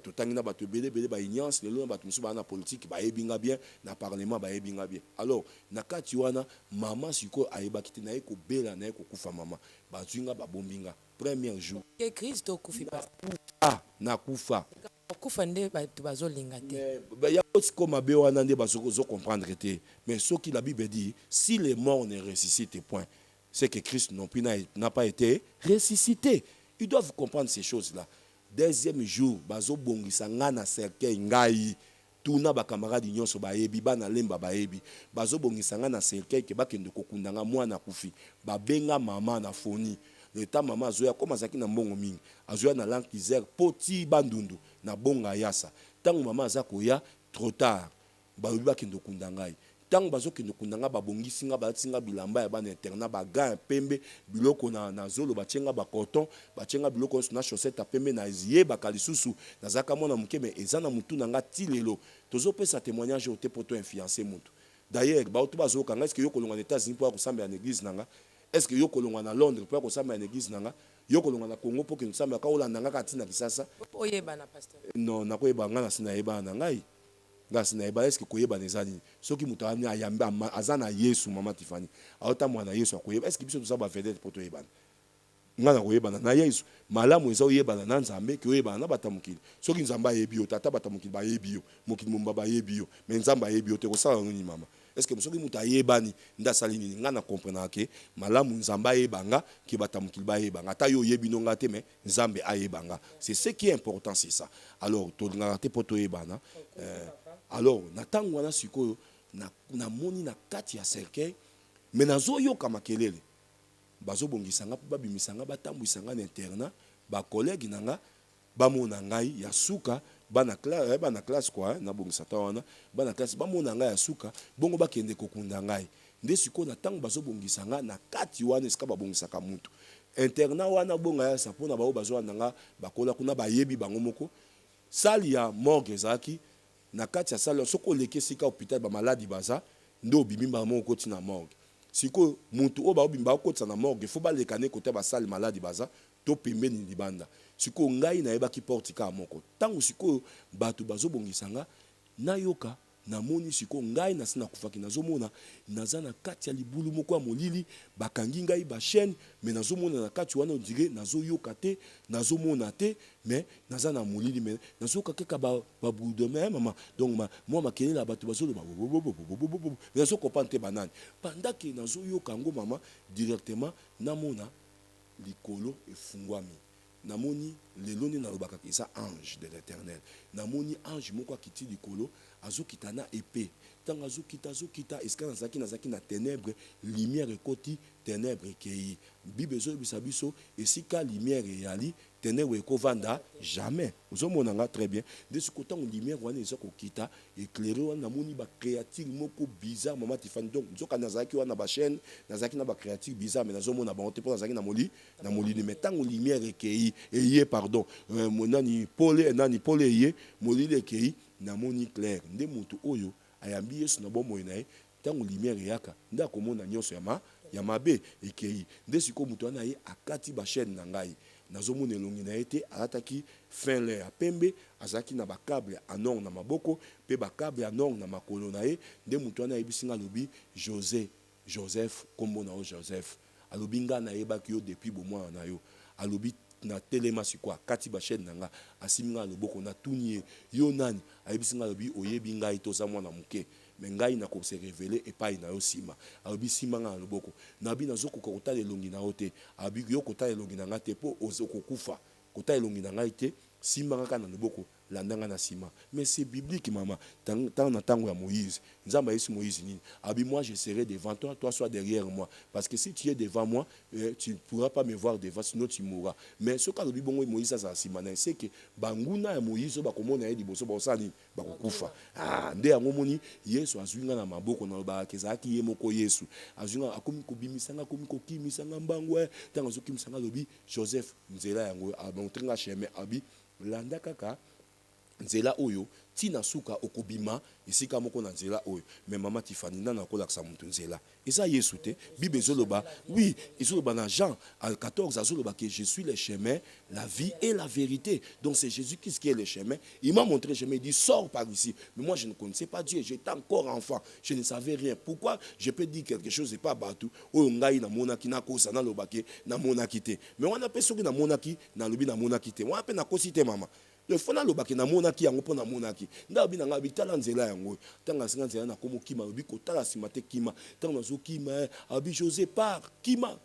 totangi na bato belé ba ignorance lelo na bato musu ba na politique ba yebinga bien na parlement ba yebinga bien. Alors na kati wana mama siko ayeba kiti na eko bela na eko kufa mama ba zwinga ba bombinga premier jour que Christ okufi pas na kufa okufa nde bato bazolinga te mais ya siko mabe wana nde bazo comprendre te. Mais ce que la Bible dit, si les morts ne ressuscitent point, c'est que Christ non plus n'a pas été ressuscité. Ils doivent comprendre ces choses-là. Deuxième jour, bazo bongisa ngana cercueil ngai tuna ba camarade nyonso ba yebi bana lemba ba yebi bazo bongisa ngana cercueil ke bakende kokundanga mwana kufi ba benga mama na foni. Le temps maman azoya comme azaki na mbongo mingi azoya na lankizer poti bandundu na bonga yasa tango mama azakoya trop tard ba yebi bakende kokundanga tango bazokende kundanga babongisi nga batinga bilamba ya bana interna ba gants pembe biloko na zolo batienga ba coton batienga biloko na chaussette pembe na eziye bakalisusu nazaka mona mukeme ezana mutu nanga tilelo tozo pesa témoignage au te poto influencer mutu. D'ailleurs ba oto bazoka nga est-ce que yoko longa na États-Unis pour kosamba na église nanga, est-ce que yoko longa na Londres pour kosamba na église nanga, yoko longa na Congo pour que nsamba ka olanda nga katina kisasa oyeba na pasteur non na koyeba nga na sina yeba na ngai ngasi na yeba est-ce que koyeba nezali soki mutani ayamba azana Yesu mama Tifani auta mwana Yesu akoyeba est-ce que biso tuzaba vedette poto yebana ngana koyebana na Yesu malamu eza oyebana na Nzambe ke oyebana na batamukili soki Nzamba yebi yo tata batamukili ba yebi yo mokili mumba ba yebi yo mais Nzamba yebi yo te ko sala nini mama est-ce que soki muta yebani nda sali nini ngana comprendre ke malamu Nzamba yebanga ke batamukili ba yebanga ta yo yebi no ngate mais Nzambe ayebanga c'est ce qui est important c'est ça. Alors to ngate poto yebana alors natango wana sikoyo na moni na kati ya cercueil mais nazo yoka makelele bazo bongisanga po babimisanga batambwisanga na interna ba collègue nanga bamona ngai ya suka bana classe quoi na bongisa ta wana bana classe bamona ngai ya suka bongo bakende kokunda ngai nde sikoyo na tango bazo bongisanga na kati wana esika babongisaka mutu interna wana bonga ya sapona bao bazo nanga bakola kuna bayebi bango moko sali ya morgue ezaki na kati ya sala soko leke sika hôpital ba maladi baza ndo bimimba mo koti na morgue siko muntu o ba obimba koti na morgue faut ba lekane kota ba sale maladi baza to pembeni libanda siko ngai na yeba ki porte ka moko tangu siko bato bazo bongisanga na yoka na moni siko ngai na sina kufaki nazomona nazana kati ya libulu moko ya molili bakangi ngai ba chaîne mais nazomona na kati wana ondire nazoyoka te nazomona te mais nazana molili mais nazoka kaka ba bout mama donc moi makele la bato bazolo ba nazoko pante banane pendant que nazoyoka ngo mama directement namona likolo efungwami namoni leloni na lobaka kisa ange de l'Éternel namoni ange moko akiti likolo azokita na épée tanga azokita esika nazaki na ténèbres lumière ekoti ténèbres ekei bible ezobisa biso esika lumière eyali ténèbres ekovanda jamais ozomona nga très bien de ce côté lumière wana eza kokita éclairé wana namoni ba créature moko bizarre mama Tifani donc nzoka nazaki wana ba chaîne nazaki na ba créature bizarre mais nazomona ba onte po nazaki na molili mais tango lumière ekei eye pardon monani Paul eye molili ekei namoni clair nde mutu oyo ayambi Yesu na bomoi na ye tango lumière yaka nda komona nyonso ya mabe ekei nde siko mutu wana ye akati ba chaîne na ngai nazomona elongi na ye te alataki fin le ya pembe azaki na bakable anor na maboko pe bakable anor na makolo na ye nde mutu wana yebisi nga alobi Joseph kombo na yo Joseph alobi nga na yebaki yo depuis bomwana na yo alobi na telema sikwa kati ba chaîne nanga asiminga loboko na tuni yo nani ayebisi nga lobi oyebi ngai toza mwana muke mais ngai na ko se révéler epai na yo sima alobi sima nga loboko na bi nazoko kotala elongi na yo te abi yo kotala elongi na nga te po ozokokufa kotala elongi na ngai te sima nga na loboko landanga na sima mais c'est biblique maman tant na tango ya Moïse nzamba yesu Moïse nini abi moi je serai devant toi toi sois derrière moi parce que si tu es devant moi tu ne pourras pas me voir devant sinon tu mourras mais ce que lobi bongo Moïse ça sima na c'est que banguna ya Moïse ba komona ye liboso ba osani ba kokufa nde yango moni yesu azwinga na maboko na ba kezaki ye moko yesu azwinga akomi kobimisanga akomi kokimisanga mbangwe tango zokimisanga lobi Joseph nzela yango abontenga chemin abi landa kaka nzela oyo tina suka okobima esika moko na nzela oyo mais mama Tiffany nana kolakisa mutu nzela eza Yesu te Bible ezoloba oui ezoloba na Jean à 14 azoloba que je suis le chemin la vie et la vérité donc c'est Jésus-Christ qui est le chemin il m'a montré le chemin il dit sors par ici mais moi je ne connaissais pas Dieu j'étais encore enfant je ne savais rien pourquoi je peux dire quelque chose et pas batou oyo ngai na monaki na kosa na lobake na monaki te mais on appelle soki na monaki na lobi na monaki te on appelle na kosi te mama le fona lobaki na monaki yango pona monaki nda bi na nga bitala nzela yango tanga singa nzela na komo kima bi ko tala simate kima tanga zo kima abi José par kima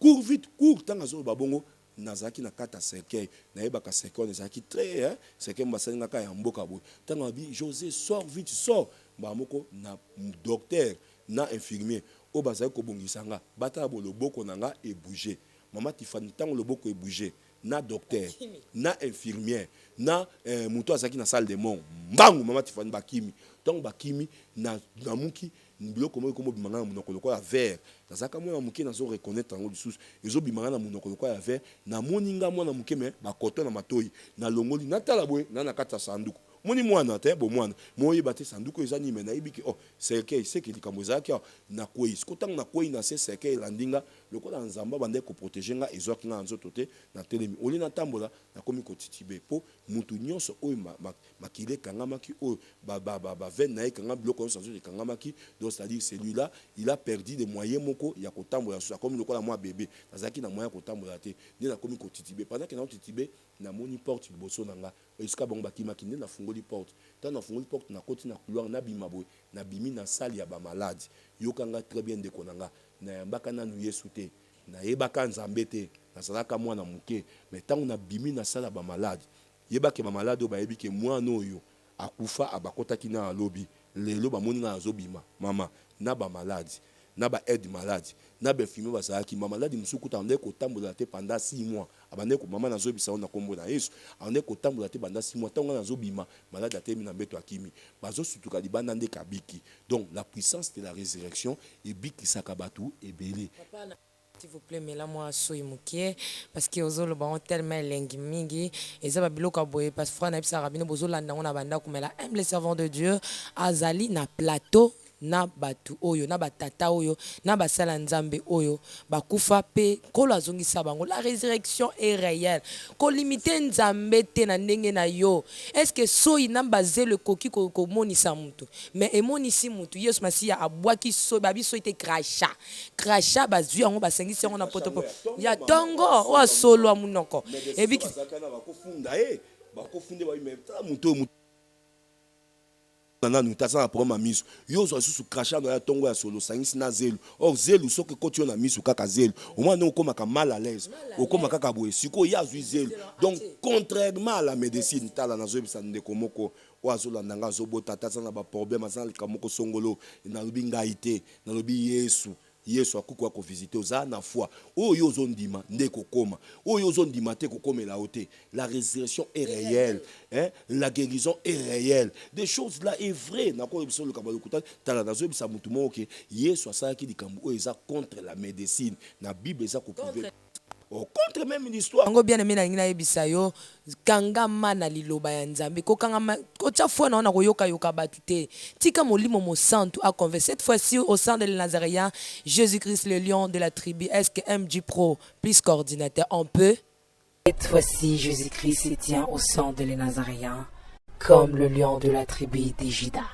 cours vite cours tanga zo babongo nazaki na kata cercueil na yebaka cercueil nazaki très cercueil basalinga ka ya mboka bo tanga bi José sors vite sors ba moko na docteur na infirmier o bazaki ko bongisanga bata bo loboko nanga e bouger mama Tiffany tango loboko e bouger na docteur na infirmière na muto azaki na salle de mort mbangu mama Tiffany bakimi donc bakimi na muki biloko mo komo bimanga na munoko lokola vert nazaka mwana muke nazo reconnaître ngo lisusu ezo bimanga na munoko lokola vert na moninga mwana muke me bakoto na matoi na longoli na tala boye na kata sanduku moni mwana te bo mwana moyi bate sanduku ezani me na ibiki oh cercueil seki likambo ezaki na kwei skotang na kwei na se cercueil landinga lokola nzamba bande ko protéger nga ezoki nga nzoto te na telemi oli na tambola na komi ko titibe po mutu nyonso oyo makile kangamaki oyo ba veine na kanga biloko nyonso nzoto kangamaki donc c'est-à-dire celui-là il a perdu des moyens moko ya kotambola so comme lokola moi bébé nazaki na moyen kotambola te ni na komi ko titibe pendant que na titibe na moni porte liboso nanga eska bango bakimaki nde na fungoli porte tant na fungoli porte na koti na couloir na bima boy na bimi na salle ya ba malade yokanga très bien de konanga na yambaka nanu Yesu te na yebaka nzambe te nazalaka mwana muke mais tango na bimi na salle ya ba malade yebaka ba malade o bayebi ke mwana oyo akufa abakotaki na lobi lelo ba moninga azobima mama na ba malade na ba aide malade na ba infirmier bazalaki mama malade musuku tande ko tambola te pendant 6 mois abande ko mama nazobisa ona kombo na Yesu ande ko tambola te pendant 6 mois tango nazobima malade atemi na beto akimi bazo sutuka libanda nde kabiki donc la puissance de la résurrection et biki sakabatu ebele s'il vous plaît, mais là, moi, je suis mouké parce que aux autres, on tellement lengi mingi et ça va bien le boye parce que frère n'a pas rabino bozo landa on a banda comme la humble servant de Dieu azali na plateau na batu oyo na batata oyo na basala nzambe oyo bakufa pe kolo azongisa bango la résurrection est réelle ko limiter nzambe te na ndenge na yo est-ce que soyi na basé le koki ko monisa mutu mais emonisi mutu Yesu Masiya abwaki so babi so ite crachat bazui yango basengisi yango na potopo ya tongo wa solo amunoko ebiki bakofunda ba mutu nana nous tasa na problème miso yo zo susu crachat na tongo ya solo sangisi na zelu or zelu soki koti na miso kaka zelu au moins on koma ka mal à l'aise au koma kaka boye siko ya zui zelu donc contrairement à la médecine tala na zo bisa ndeko moko wazola ndanga zo bota tasa na ba problème azana likamoko songolo na lobi ngaite na lobi Yesu akukwa ko visiter oza na foi oyo ozondima ndeko koma oyo ozondima te kokomela ote la résurrection est réelle la guérison est réelle des choses là est vrai na ko biso le kabalo kuta tala na zo bisa mutu moke Yesu asaki likambo oyo eza contre la médecine na Bible eza ko prouver au contre même l'histoire ngo bien aimé na ngina yebisa yo kangama na liloba ya nzambe ko kangama ko tia fois na koyoka yoka batute tika molimo mo santu a convaincu cette fois-ci au sein de les Nazaréens Jésus-Christ le lion de la tribu est-ce que MJ Pro plus coordinateur on peut cette fois-ci Jésus-Christ se tient au sein de les Nazaréens comme le lion de la tribu des Juda.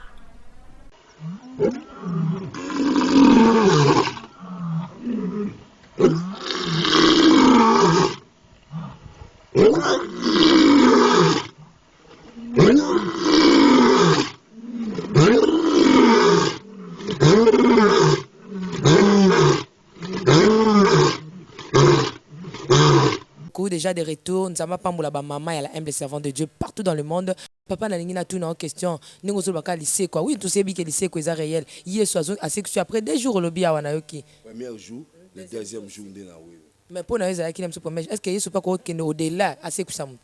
Déjà de retour, nous avons pas ba maman et la humble servante de Dieu partout dans le monde. Papa na lingina tout en question. Ningo zo baka lycée quoi. Oui, tout c'est bien que lycée quoi est réel. Hier soir à section après 2 jours le bia wana yoki. Premier jour, le deuxième jour ndé na oui. Mais pour na ezala ki na premier. Est-ce que Yesu pas ko kende au-delà à section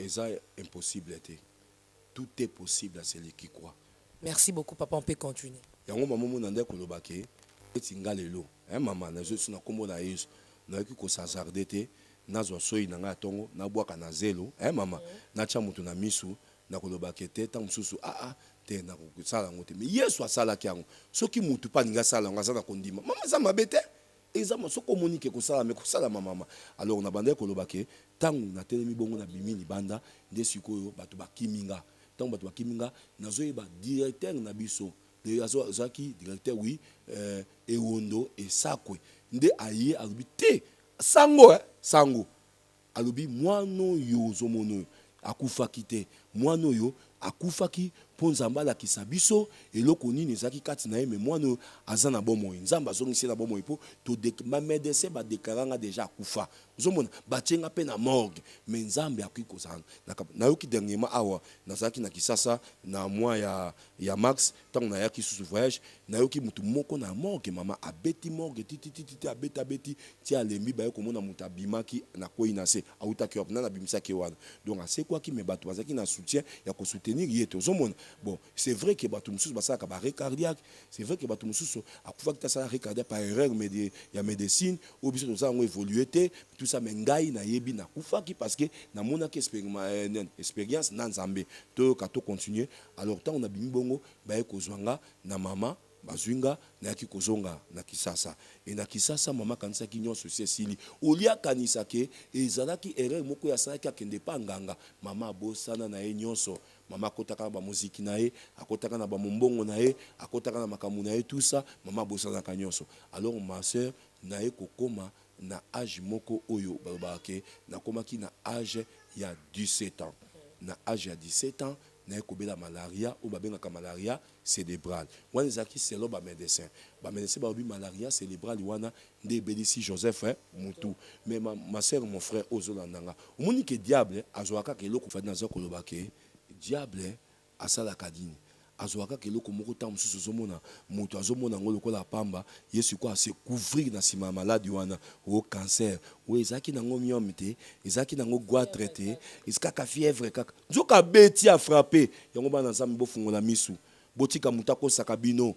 ça? C'est impossible été. Tout est possible à celui qui croit. Merci beaucoup papa, on peut continuer. Yango maman mo ndé ko lobake. Etinga lelo. Maman na zo na kombo na Yesu. Na ki ko s'hazarder te. Nazo soyi nanga tongo na bwaka na zelo mama na tia mutu na misu na kolobake te tant mususu te na kosala ngo te mais yesu asala kiango soki mutu pa ninga sala ngo azana kondima mama za mabete ezama soko monike kosala mais kosala mama alors na bande kolobake tangu na telemi bongo na bimini banda nde sikoyo bato bakiminga tangu bato bakiminga nazoyeba directeur na biso le azaki directeur oui ewondo esakwe nde aye alubi te sango alubi mwano yo zomono akufaki te mwano yo akufaki po nzambe alakisa biso eloko nini ezalaki kati na ye me mwano aza na bomoi nzambe azongisi na bomoi po bamedecin badekaranga deja akufa ozomona batienga mpe na morgue me nzambe akoki kozala nayoki dernièrement awa nazalaki na Kisasa na mwa ya max ntango nayaki susu voyage nayoki mutu moko na morgue mama abeti morgue titititi abeti ti alembi baye komona mutu abimaki na kwei na se autaki op nana abimisaki wana donc asekwaki me bato bazalaki na soutien ya kosoutenir ye te ozomona bon c'est vrai que bato mususu basalaka barrêt cardiaque c'est vrai que bato mususu akufaki tasala arrêt cardiaque par erreur ya médecine ou biso tozala ngo évolué te tout ça mais ngai na yebi na kufaki parce que na monaki expérience na nzambe to ka to continuer alors tant on a bimi bongo baye kozwanga na mama bazwinga na yaki kozonga na Kisasa et na Kisasa mama kanisa ki nyonso sesili olia kanisa ke ezalaki erreur moko ya salaki akende pa nganga mama abosana na ye nyonso mama akotaka na ba muziki na ye akotaka na ba mombongo na ye akotaka na makamu na ye tout ça mama abosana ka nyonso alors ma sœur na ye kokoma na âge moko oyo balobake na komaki na âge ya 17 ans na âge ya 17 ans na ekobela malaria ou babengaka malaria cérébrale wana ezalaki selo bamédecin balobi malaria cérébrale wana nde ebelisi Joseph mutu mais ma sœur mon frère ozolandanga omoni ke diable azwaka ke eloko fadi naza koloba ke diable asalaka dini azwaka ke eloko moko ntango mosusu ozomona moto azomona ngo lokola pamba ye sikoyo ase couvrir na nsima ya maladi wana o cancer o ezalaki nango myome te ezalaki nango goitre te ezakaka fièvre kaka nzoka beti afrappe yango bana nzambe bofungola misu botika mutu akosaka bino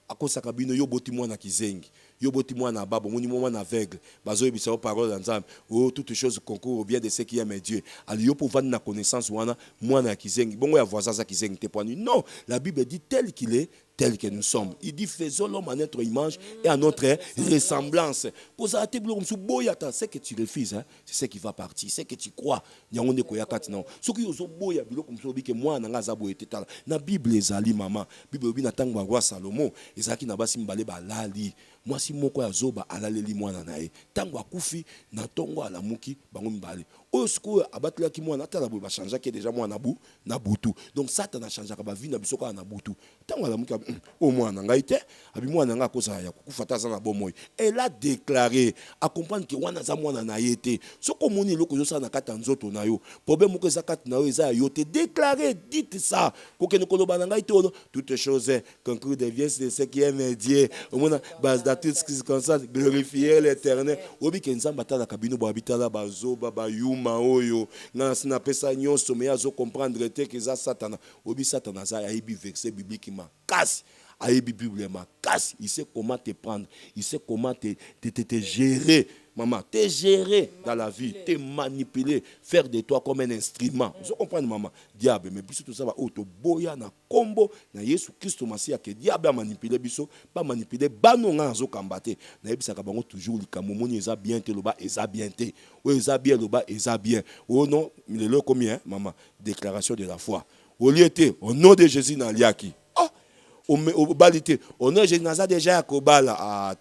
akosaka bino yo boti mwana kizengi yo boti mwana babo moni mwana aveugle bazoyebisa yo parole ya nzambe toutes choses concourent au bien de ceux qui aiment Dieu ali yo pour vendre na connaissance wana mwana ya kizengi bongo ya voisin za kizengi te poani non la Bible dit tel qu'il est tel que nous sommes. Il dit faisons l'homme à notre image et à notre ressemblance. C'est que tu refuses, c'est ce qui va partir, c'est que tu crois. Il y a un écoyakati non. Ce qui est boya bilo comme ça que moi na ngazabo etala. Na Bible ezali mama. Bible obi na tango roi Salomon ezaki na basi mbale ba lali. Moi si moko ya zoba alaleli mwana nae. Tango akufi na tongo alamuki bango mbale. Oyo siko abatlaki mwana atala bo ba changer que déjà mwana na butu. Donc Satan a changé ba vie na biso ka na butu. Tango alamuki au moins ngai te abi mwana nga koza ya kufata za na bomoy elle a déclaré à comprendre que wana za mwana na yete soko moni loko yosa na kata nzoto na yo problème ko za kata na yo eza yo te déclarer dites ça ko ke koloba na ngai te toutes choses concours de bien de ce qui est médié au moins base de tout ce qui se concerne glorifier l'Éternel obi ke nzamba tala kabino bo habitala bazoba ba yuma oyo na sina pesa nyonso mais azo comprendre te que za satana obi satana za ya ibi verset biblique ma casse ayebi Bible ma casse il sait comment te prendre il sait comment te gérer maman te gérer dans la vie te manipuler faire de toi comme un instrument vous comprenez maman diable mais biso tout ça va auto boya na kombo na Yesu Christ Masia que diable a manipulé biso pas manipuler banonga zo kambate na yebisaka bango toujours likambo moni eza bien te loba eza bien te o eza bien loba eza bien oh non il est combien maman déclaration de la foi au lieu au nom de Jésus na liaki au balité on a déjà kobala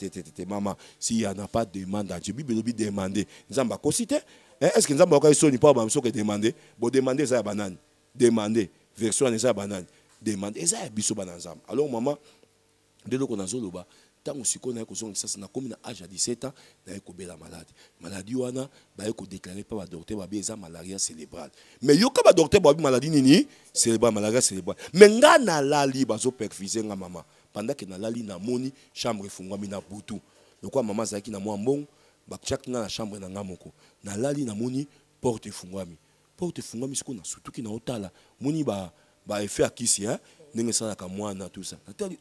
maman s'il y en a pas de demande à Dieu Bible demander nzamba kosite est-ce que nzamba ka soni pas ba que demander bo demander ça banane demander version na ça banane demander ça biso bananzamba alors maman de loko na zoloba tant aussi qu'on a kozonga ça na comme na âge à 17 ans na ekobela maladie wana ba eko déclarer par ba docteur ba beza malaria cérébrale mais yo ka ba docteur ba maladie nini cérébrale malaria cérébrale mais nga na lali bazo perfuser nga mama pendant que na lali na moni chambre fungwami na butu lokwa mama zaki na mwa mbongo ba chak na chambre na ngamoko na lali na moni porte fungwami siko na sutuki na otala moni ba effet akisi ndenge sala ka mwana tout ça natali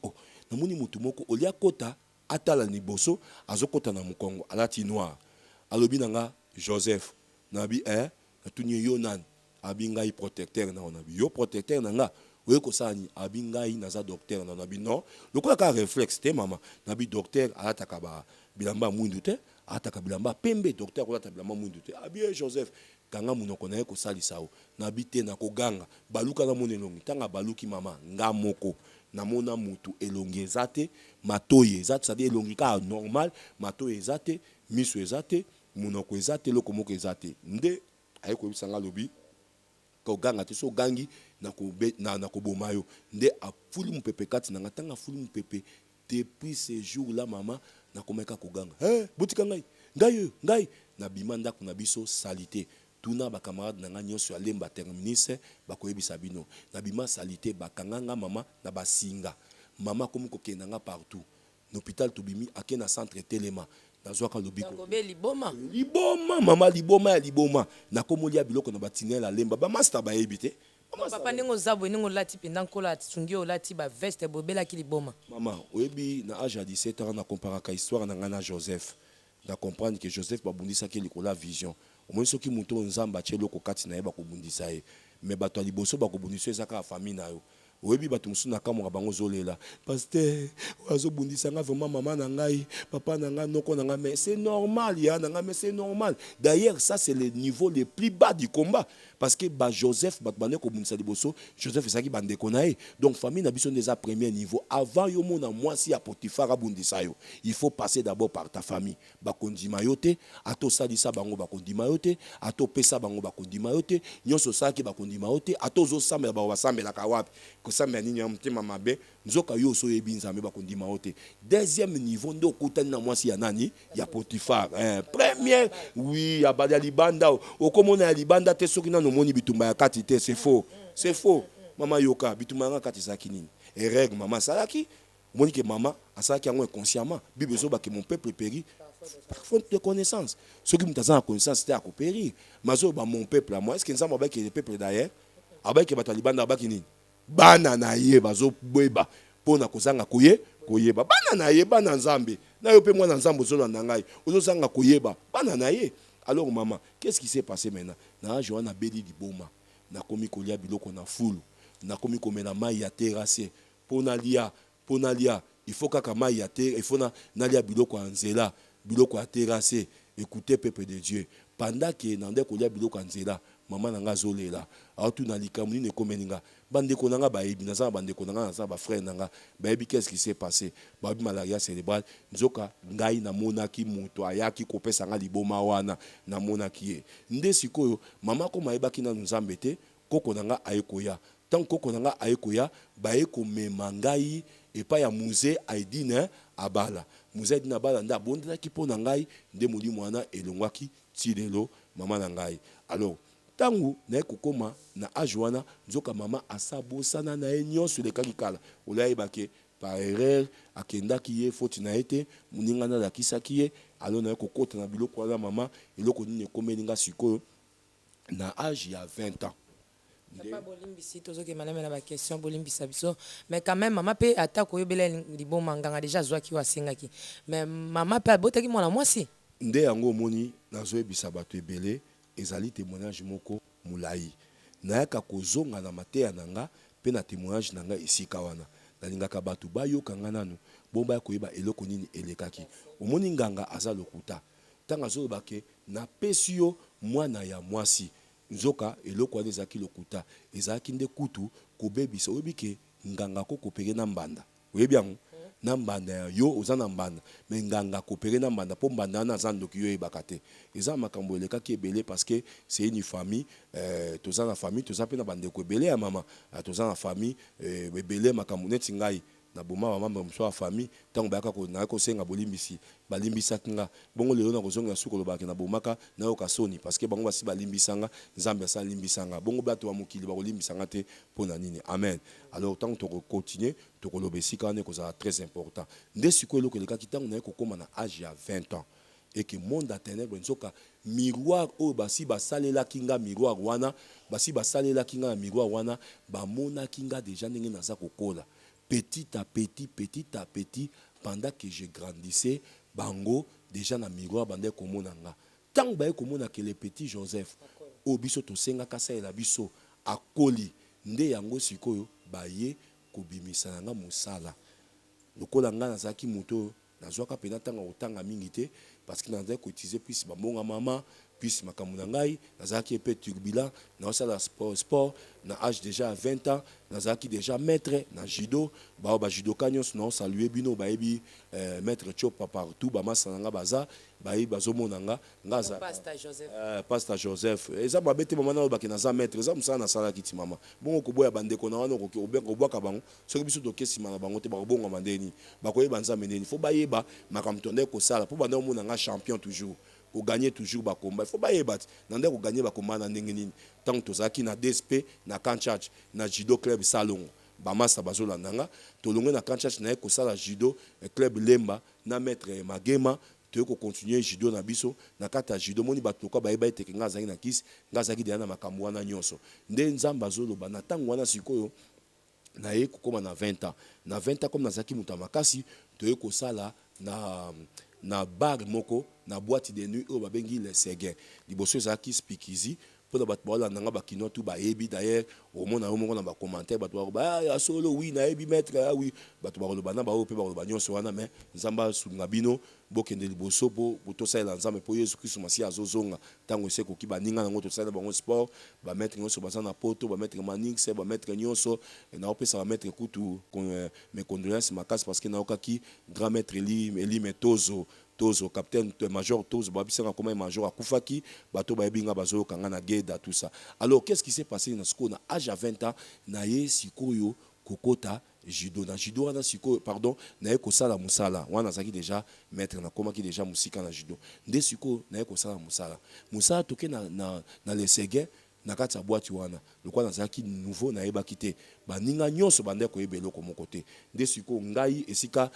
na moni mutu moko olia kota atala ni boso azokota na mukongo alati noir alobi nanga Joseph nabi na tunye yonan abingai protecteur na on yo protecteur na nga oye ko sani abingai naza docteur na bi non lokola ka réflexe te mama na bi docteur ataka ba bilamba mwindu te ataka bilamba pembe docteur ko bilamba mwindu te abi Joseph kanga munoko na ye ko salisa o na bi te na ko ganga baluka na monelongi tanga baluki mama nga moko na mona mutu elongi ezate matoye ezate ça dit elongi ka normal matoye ezate miso ezate munoko ezate loko moko ezate nde aye ko bisanga lobi ko ganga te so gangi na ko bomayo nde afuli mupepe kati na tanga afuli mupepe depuis ce jour là mama na komeka ko ganga butika ngai na bimanda kuna biso salité tuna ba camarade na nganyo sur alemba terministe ba koyebisa bino na bima salité ba kanganga mama na basinga mama komi ko kenanga partout l'hôpital tobimi ake na centre telema na zwaka lobiko liboma mama liboma na komolia biloko na batinela lemba ba master ba ebité papa ningo zabo ningo lati pendant kola tsungi olati ba veste bobela ki liboma mama oyebi na âge à 17 ans na comparaka histoire na ngana Joseph na comprendre que Joseph babundisa ki likola vision omoni soki muto nzamba chelo ko kati na ye bakobundisa ye mais bato liboso bakobundisa ezaka famille na yo oyebi bato musu na kamwa bango zolela pasteur azobundisa nga vraiment maman na ngai papa na ngai noko na ngai mais c'est normal ya na ngai mais c'est normal d'ailleurs ça c'est le niveau le plus bas du combat parce que ba Joseph bato bande ko bundisa liboso Joseph ezaki bande ko na ye donc famille na biso déjà premier niveau avant yo mona mwasi ya Potifar abundisa yo il faut passer d'abord par ta famille bakondima yo te ato salisa bango bakondima yo te ato pesa bango bakondima yo te nyonso saki bakondima yo te ato zo sambela ba basambela ka wapi kosambela nini ya mtima mabe nzoka yo so yebi nzambe bakondima yo te deuxième niveau ndo kutani na mwasi ya nani ya Potifar premier oui abali libanda okomona ya libanda te soki nano moni bitumba ya kati te c'est faux mama yoka bitumba nga kati saki nini et règle mama salaki moni que maman asaki yango inconsciemment bible zo ba que mon peuple périt par faute de connaissance ceux qui m'ont connaissance c'était à périr mazo ba mon peuple à moi est-ce que nzamba ba que le peuple d'ailleurs aba que batalibanda ba kinini bana na ye bazo bweba pona kozanga koyeba bana na ye bana nzambe na yo pe mwana nzambe zolo na ngai ozozanga koyeba bana na ye. Alors maman, qu'est-ce qui s'est passé maintenant? Na Joana beli di boma na komi kolia biloko na fulu na komi komela mai ya terrasse pona lia il faut kaka mai ya terre il faut na lia biloko ya nzela biloko ya terrasse. Écoutez peuple de Dieu pendant que nande kolia biloko ya nzela maman nanga zolela autu na likamuni ne komeninga bande konanga baebi na za bande konanga na za ba frère nanga baebi qu'est-ce qui s'est passé babi malaria cérébrale nzoka ngai na monaki muto ayaki kopesa nga liboma wana na monaki ye nde sikoyo mama ko maebaki na nzambe te koko nanga ayekoya tant koko nanga ayekoya bae ko mema ngai epa ya musée aidine abala musée aidine abala nda bondela ki pona ngai nde moli mwana elongwaki tilelo mama na ngai. Alors tangu na kokoma na ajoana nzoka mama asabosana na nyonso le kakikala olaye bake par erreur akendaki ye faute na ete muninga na lakisaki ye alors na kokota na biloko wana mama eloko nini komeninga sikoyo na âge ya 20 ans. Papa bolimbisi tozoke malame na ba question bolimbisa biso mais quand même maman pe ata koyebela liboma nganga déjà zwaki wasengaki mais maman pe abotaki mwana mwasi nde yango moni nazoyebisa bato ebele ezali témoignage moko mulai nayaka kozonga na mateya nanga pe na témoignage nanga esika wana nalingaka bato bayoka nga nanu bomba koyeba eloko nini elekaki omoni nganga aza lokuta tanga azolobake na pesi yo mwana ya mwasi nzoka eloko wana ezalaki lokuta ezalaki nde kutu kobebisa oyebi ke nganga ko kopere na mbanda oyebi yango na mbanda ya yo oza na mbanda me nganga kopere na mbanda po mbanda wana aza ndoki yo eyebaka te eza makambo elekaki ebele parce que c'est une famille toza na famille toza mpe na bandeko ebele ya mama toza na famille ebele makambo neti ngai na boma mama mosusu ya famille ntango bayaka nayaki kosenga bolimbisi balimbisaki nga bongo lelo na kozongela suki olobaki na bomaka nayoka soni parce que bango basi balimbisanga nzambe asa limbisanga bongo bato ya mokili bakolimbisanga te mpo na nini amen. Alors ntango tokokontinue tokoloba esika wana ekozala très important nde sikoyo eloko elekaki ntango naye kokóma na âge ya 20 ans et que monde à ténèbres nzoka miroir oyo basi basalelaki nga miroir wana basi basalelaki nga na miroir wana bamonaki nga déjà ndenge naza kokola petit à petit, pendant que je grandissais, bango, déjà na miroir, bandé komonanga. Tant que baye komona que le petit Joseph, o biso to senga kasa la biso akoli nde yango sikoyo baye kobimisa nga musala lokola nga nazaki moto nazwaka pena tanga otanga mingi te parce que nazaki koutiser puis bambonga mama puis makambo na ngai nazaki peu turbulent na osala sport na âge déjà à 20 ans nazaki déjà maître na judo ba judoka nyonso na saluer bino bayebi maître chopa partout ba masanga baza bayi bazomona nga ngaza pasteur Joseph eza babete mama na ba na maître eza musala na sala kiti mama bongo koboya bandeko na wana ko obwaka bango soki biso tokesi mana bango te ba bongo mandeni ba koyeba nzambe neni faut bayeba makamtonde ko sala pour banda omona nga champion toujours pour gagner toujours ba combat il faut bayeba nande ko gagner ba combat na ndenge nini tant tozaki na DSP na Kanchach na judo club salongo bamasa bazolanda nga tolongwe na Kanchach na ko sala judo club Lemba na maître Magema to ko continuer judo na biso na kata judo moni bato ko bayeba ete nga zaki na kisi nga zaki dia na makambo wana nyonso nde nzamba zoloba na tango wana sikoyo na ye kokoma na 20 ans na 20 ans comme nazaki muta makasi to ye ko sala na bar moko na boîte de nuit o babengi les Seguin liboso ezaki speakeasy pour bato balanda nga bakino tu bayebi d'ailleurs au mona na ba commentaire bato ba ya solo oui na yebi maître oui bato bakoloba na ba o pe bakoloba nyonso wana mais nzamba sunga bino bokende liboso po tosala nzambe po Yesu Kristo masi azozonga tango ese koki baninga nango tosala bango sport ba maître nyonso baza na poto ba maître Manix ba maître nyonso na opesa ba maître kutu mes condoléances makasi parce que na okaki grand maître Eli Metozo capitaine major Tozo babisanga comme major akufaki bato bayebinga bazo kanga na geda tout ça alors qu'est-ce qui s'est passé na siko na âge à 20 ans na ye sikoyo kokota judo na judo wana sikoyo pardon na ye kosala musala wana zaki déjà maître na komaki déjà musika na judo nde sikoyo na ye kosala musala toke na les Seguin na kati ya boîte wana lokwa nazaki nouveau na yebaki te baninga nyonso bande koyeba eloko moko te nde sikoyo ngai esika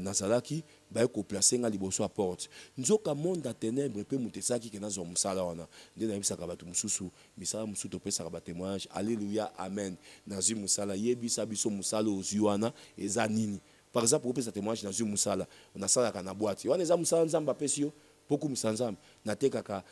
nazalaki baye koplace nga liboso ya porte nzoka monde ya ténèbre mpe moto esaki ke nazwa mosala wana nde nayebisaka bato mosusu misala mosusu topesaka batémoignage alleluya amen nazwi mosala yebisa biso mosala ozwi wana eza nini par exemple opesa témoignage nazwi mosala nasalaka na boîte wana eza mosala nzambe apesi yo beaucoup misanzambe natekaka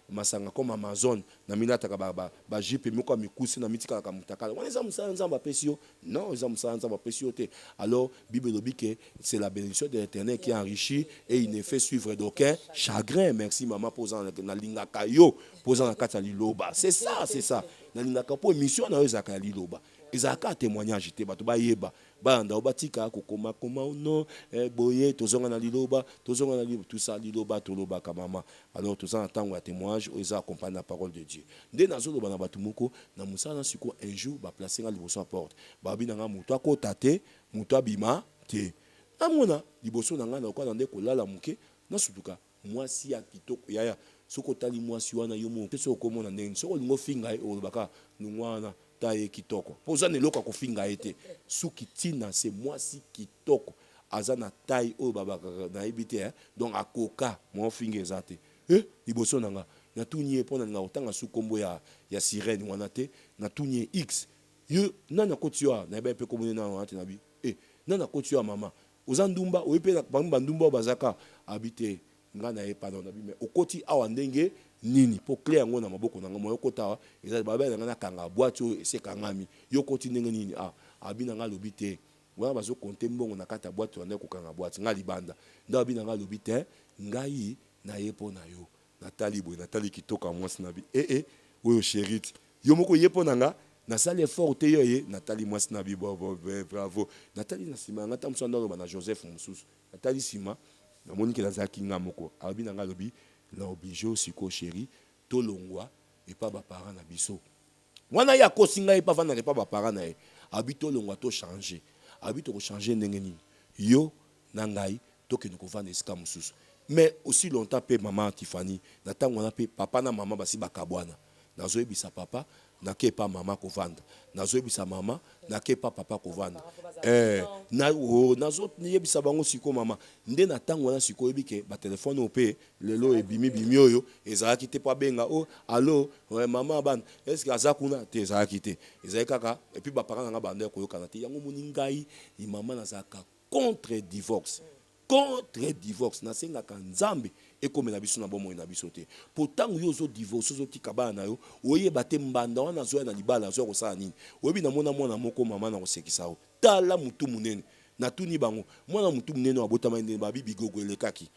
masanga comme Amazon na minataka ba jipe moko mikusi na mitika ka mutakala wana eza musala nzamba apesi yo non eza musala nzamba apesi yo te alors Bible lobi que c'est la bénédiction de l'Éternel qui enrichit et il ne fait suivre d'aucun chagrin merci maman posant na lingaka yo posant na kata liloba c'est ça na lingaka po mission na yo ezaka liloba ezaka témoignage te bato bayeba banda obatika kokoma no boye tozonga na liloba tout ça liloba toloba ka mama alors tozana na tango ya témoignage eza accompagné la parole de Dieu nde nazoloba na bato moko na musala siko un jour ba placer nga liboso à porte ba bina nga muto akota te muto abima te amona liboso na nga na kwa nde kolala muke na sutuka mwasi ya kitoko yaya soko tali mwasi wana yo mo te soko komona ndenge soko lingo finga e olobaka lungwana taye kitoko poza ne loka kofinga ete suki tina c'est mwasi kitoko azana taille o baba na ebite donc akoka mo finga ezate liboso nanga na tunye pona nga otanga su kombo ya sirène wana te na tunye x yo nana kotio na ba pe komone na wana te na bi nana kotio mama ozandumba oyepe na bandumba bazaka habite nga na pardon na bi mais okoti awa ndenge nini po clé yango na maboko na ngomo yokota eza baba na kanga boîte o esekangami yokoti ndenge nini abina nga lobi te wana bazo compter mbongo na kata boîte wana ko kanga boîte nga libanda nda abina nga lobi te ngai na yepo na yo natali boy natali kitoka mwasi na bi oyo chérie yo moko yepo na nga na sale effort te yo ye natali mwasi na bi bravo natali na sima nga tamso ndalo na Joseph Mususu natali sima na moniki na zaki nga moko abina nga lobi la obligé siko chéri tolongwa et pas ba parents na biso wana ya kosinga et pas vana et pas ba parents na habito longwa to changer habito ko changer ndenge nini yo na ngai to ke ko vana esika mususu mais aussi longtemps pe maman Tiffany na tango na pe papa na maman basi bakabwana nazo ebisa papa na ke pa mama ko vanda nazo ebisa mama na ke pa papa ko vanda nazo yebisa bango siko mama nde na tango na siko ebike ba téléphone opé lelo ebimi oyo ezalaki te pa benga allo mama ban est-ce que azakuna te ezalaki te ezalaki kaka et puis ba parents nga bande ko yokana te yango moni ngai mama na zaka contre divorce na senga ka nzambe et comme na biso na bon na biso te pourtant yo zo divorce zo tika ba na yo oye bate mbanda wana zo na libala zo ko sa nini oyebi na mona mwana moko mama na kosekisa o tala mutu munene na tuni bango mwana mutu munene abota mai ne babi bigogo elekaki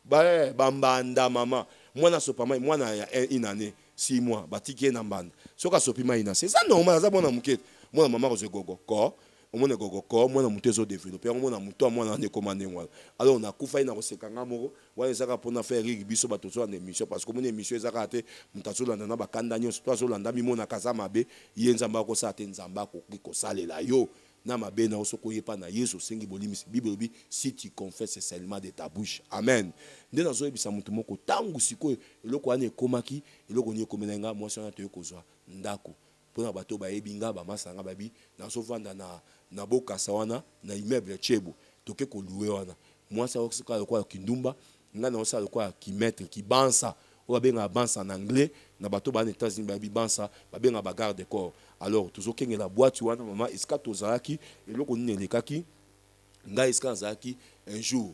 ba mbanda mama mwana sopama mwana ya inane 6 mois batiki na mbanda soka sopima ina c'est ça normal za mwana mukete mwana mama ko gogo ko omona gogo ko mwana mutezo développer omona muto mwana ne commandé ngwa alors na kufa ina ko sekanga moko wa ezaka pona faire biso batozo na émission parce que mon émission ezaka te mutazo landa na bakanda nyonso to landa mimona kaza mabe yenzamba ko sa te nzamba ko salela yo na mabe na osoko yepa na Yesu sengi bolimi Bible bi si tu confesses seulement de ta bouche amen nde nazo ebisa mutu moko tangu siko eloko ane komaki eloko ni komelenga mwasi na to yokozwa ndako pona bato ba ebinga ba masanga babi nazo vanda na bokasa wana na immeuble chebo toke ko louer wana mwasi osika kwa kindumba nga na osala kwa kimetre kibansa o benga bansa en anglais na bato ba États-Unis babi bansa ba benga ba garde corps alors toujours kenge la boîte wana mama iska tozaki eloko nini lekaki nga iska zaki un jour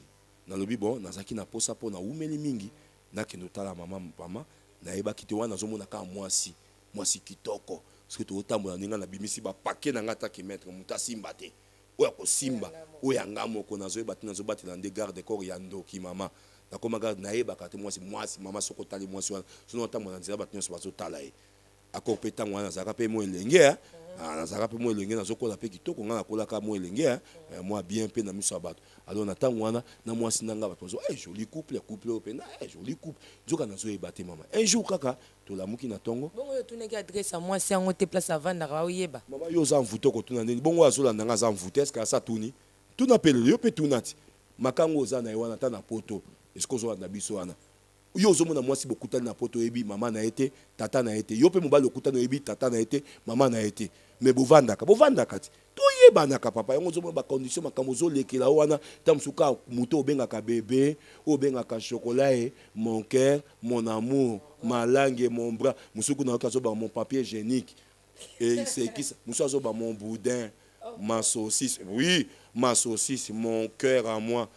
na lobi bon nazaki na posa po na umeli mingi na kendo tala mama na eba kite wana zomona ka mwasi kitoko parce que to otambola ninga na bimisi ba paquet na ngata ki mettre muta simba te oya ko simba oya ngamo ko nazo eba tinazo batela nde garde corps ya ndoki mama na koma garde na eba kate mwasi mama soko tali mwasi wana sono otambola nzela batinyo bazo tala e akopeta mwana zaka pe mo elenge na zaka pe mo elenge na zokola pe kitoko nga kola ka mo elenge moi bien pe na miso abato alors na tango wana na mwasi nanga bato zo joli couple pe na joli couple zoka na zo ebate mama un jour kaka to la muki na tongo bongo yo tuneki adresse à mwasi yango te place avant na oyeba mama yo za mvuto ko tuna ndeni bongo azola nanga za mvuto est-ce que ça tuni tuna pele yo pe tunati makango za na wana ta na poto est-ce que zo na biso wana yo zomona mwasi bokutani na poto ebi mama na ete tata na ete yo pe mobali okutani ebi tata na ete mama na ete mais bovandaka ti to yebanaka papa yango zomona ba condition makambo zo lekela wana tamsuka muto obengaka bébé obengaka chocolat mon cœur mon amour ma langue mon bras musuku na okazo ba mon papier hygiénique et c'est qui ça musuku ba mon boudin ma saucisse oui ma saucisse mon cœur à moi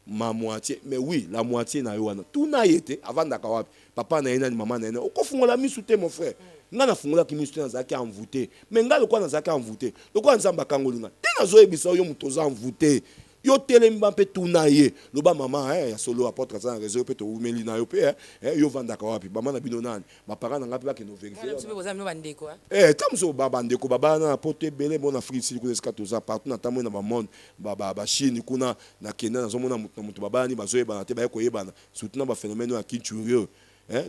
ma moitié mais oui la moitié na yoana tout na yete avant d'akawapi papa na yena ni maman na yena okofungola misu te mon frère nga na fungola ki misu te na zaki envoûté mais nga le quoi na zaki envoûté le quoi nzamba kangolinga te na zo ebisa yo mutoza envoûté yo telemi ba pe tout na ye lo ba maman ya solo apôtre ça réseau pe to umeli na yo pe yo vanda kawapi mama na bino nani ba parents na ngapi ba ke no vérifier tamso baba ndeko baba na pote belé bon Afrique si ko eska toza partout na tamo na ba monde ba Chine kuna na Kenya na zomona mutu baba ni bazo yeba na te ba ko yeba na surtout na ba phénomène ya kichurio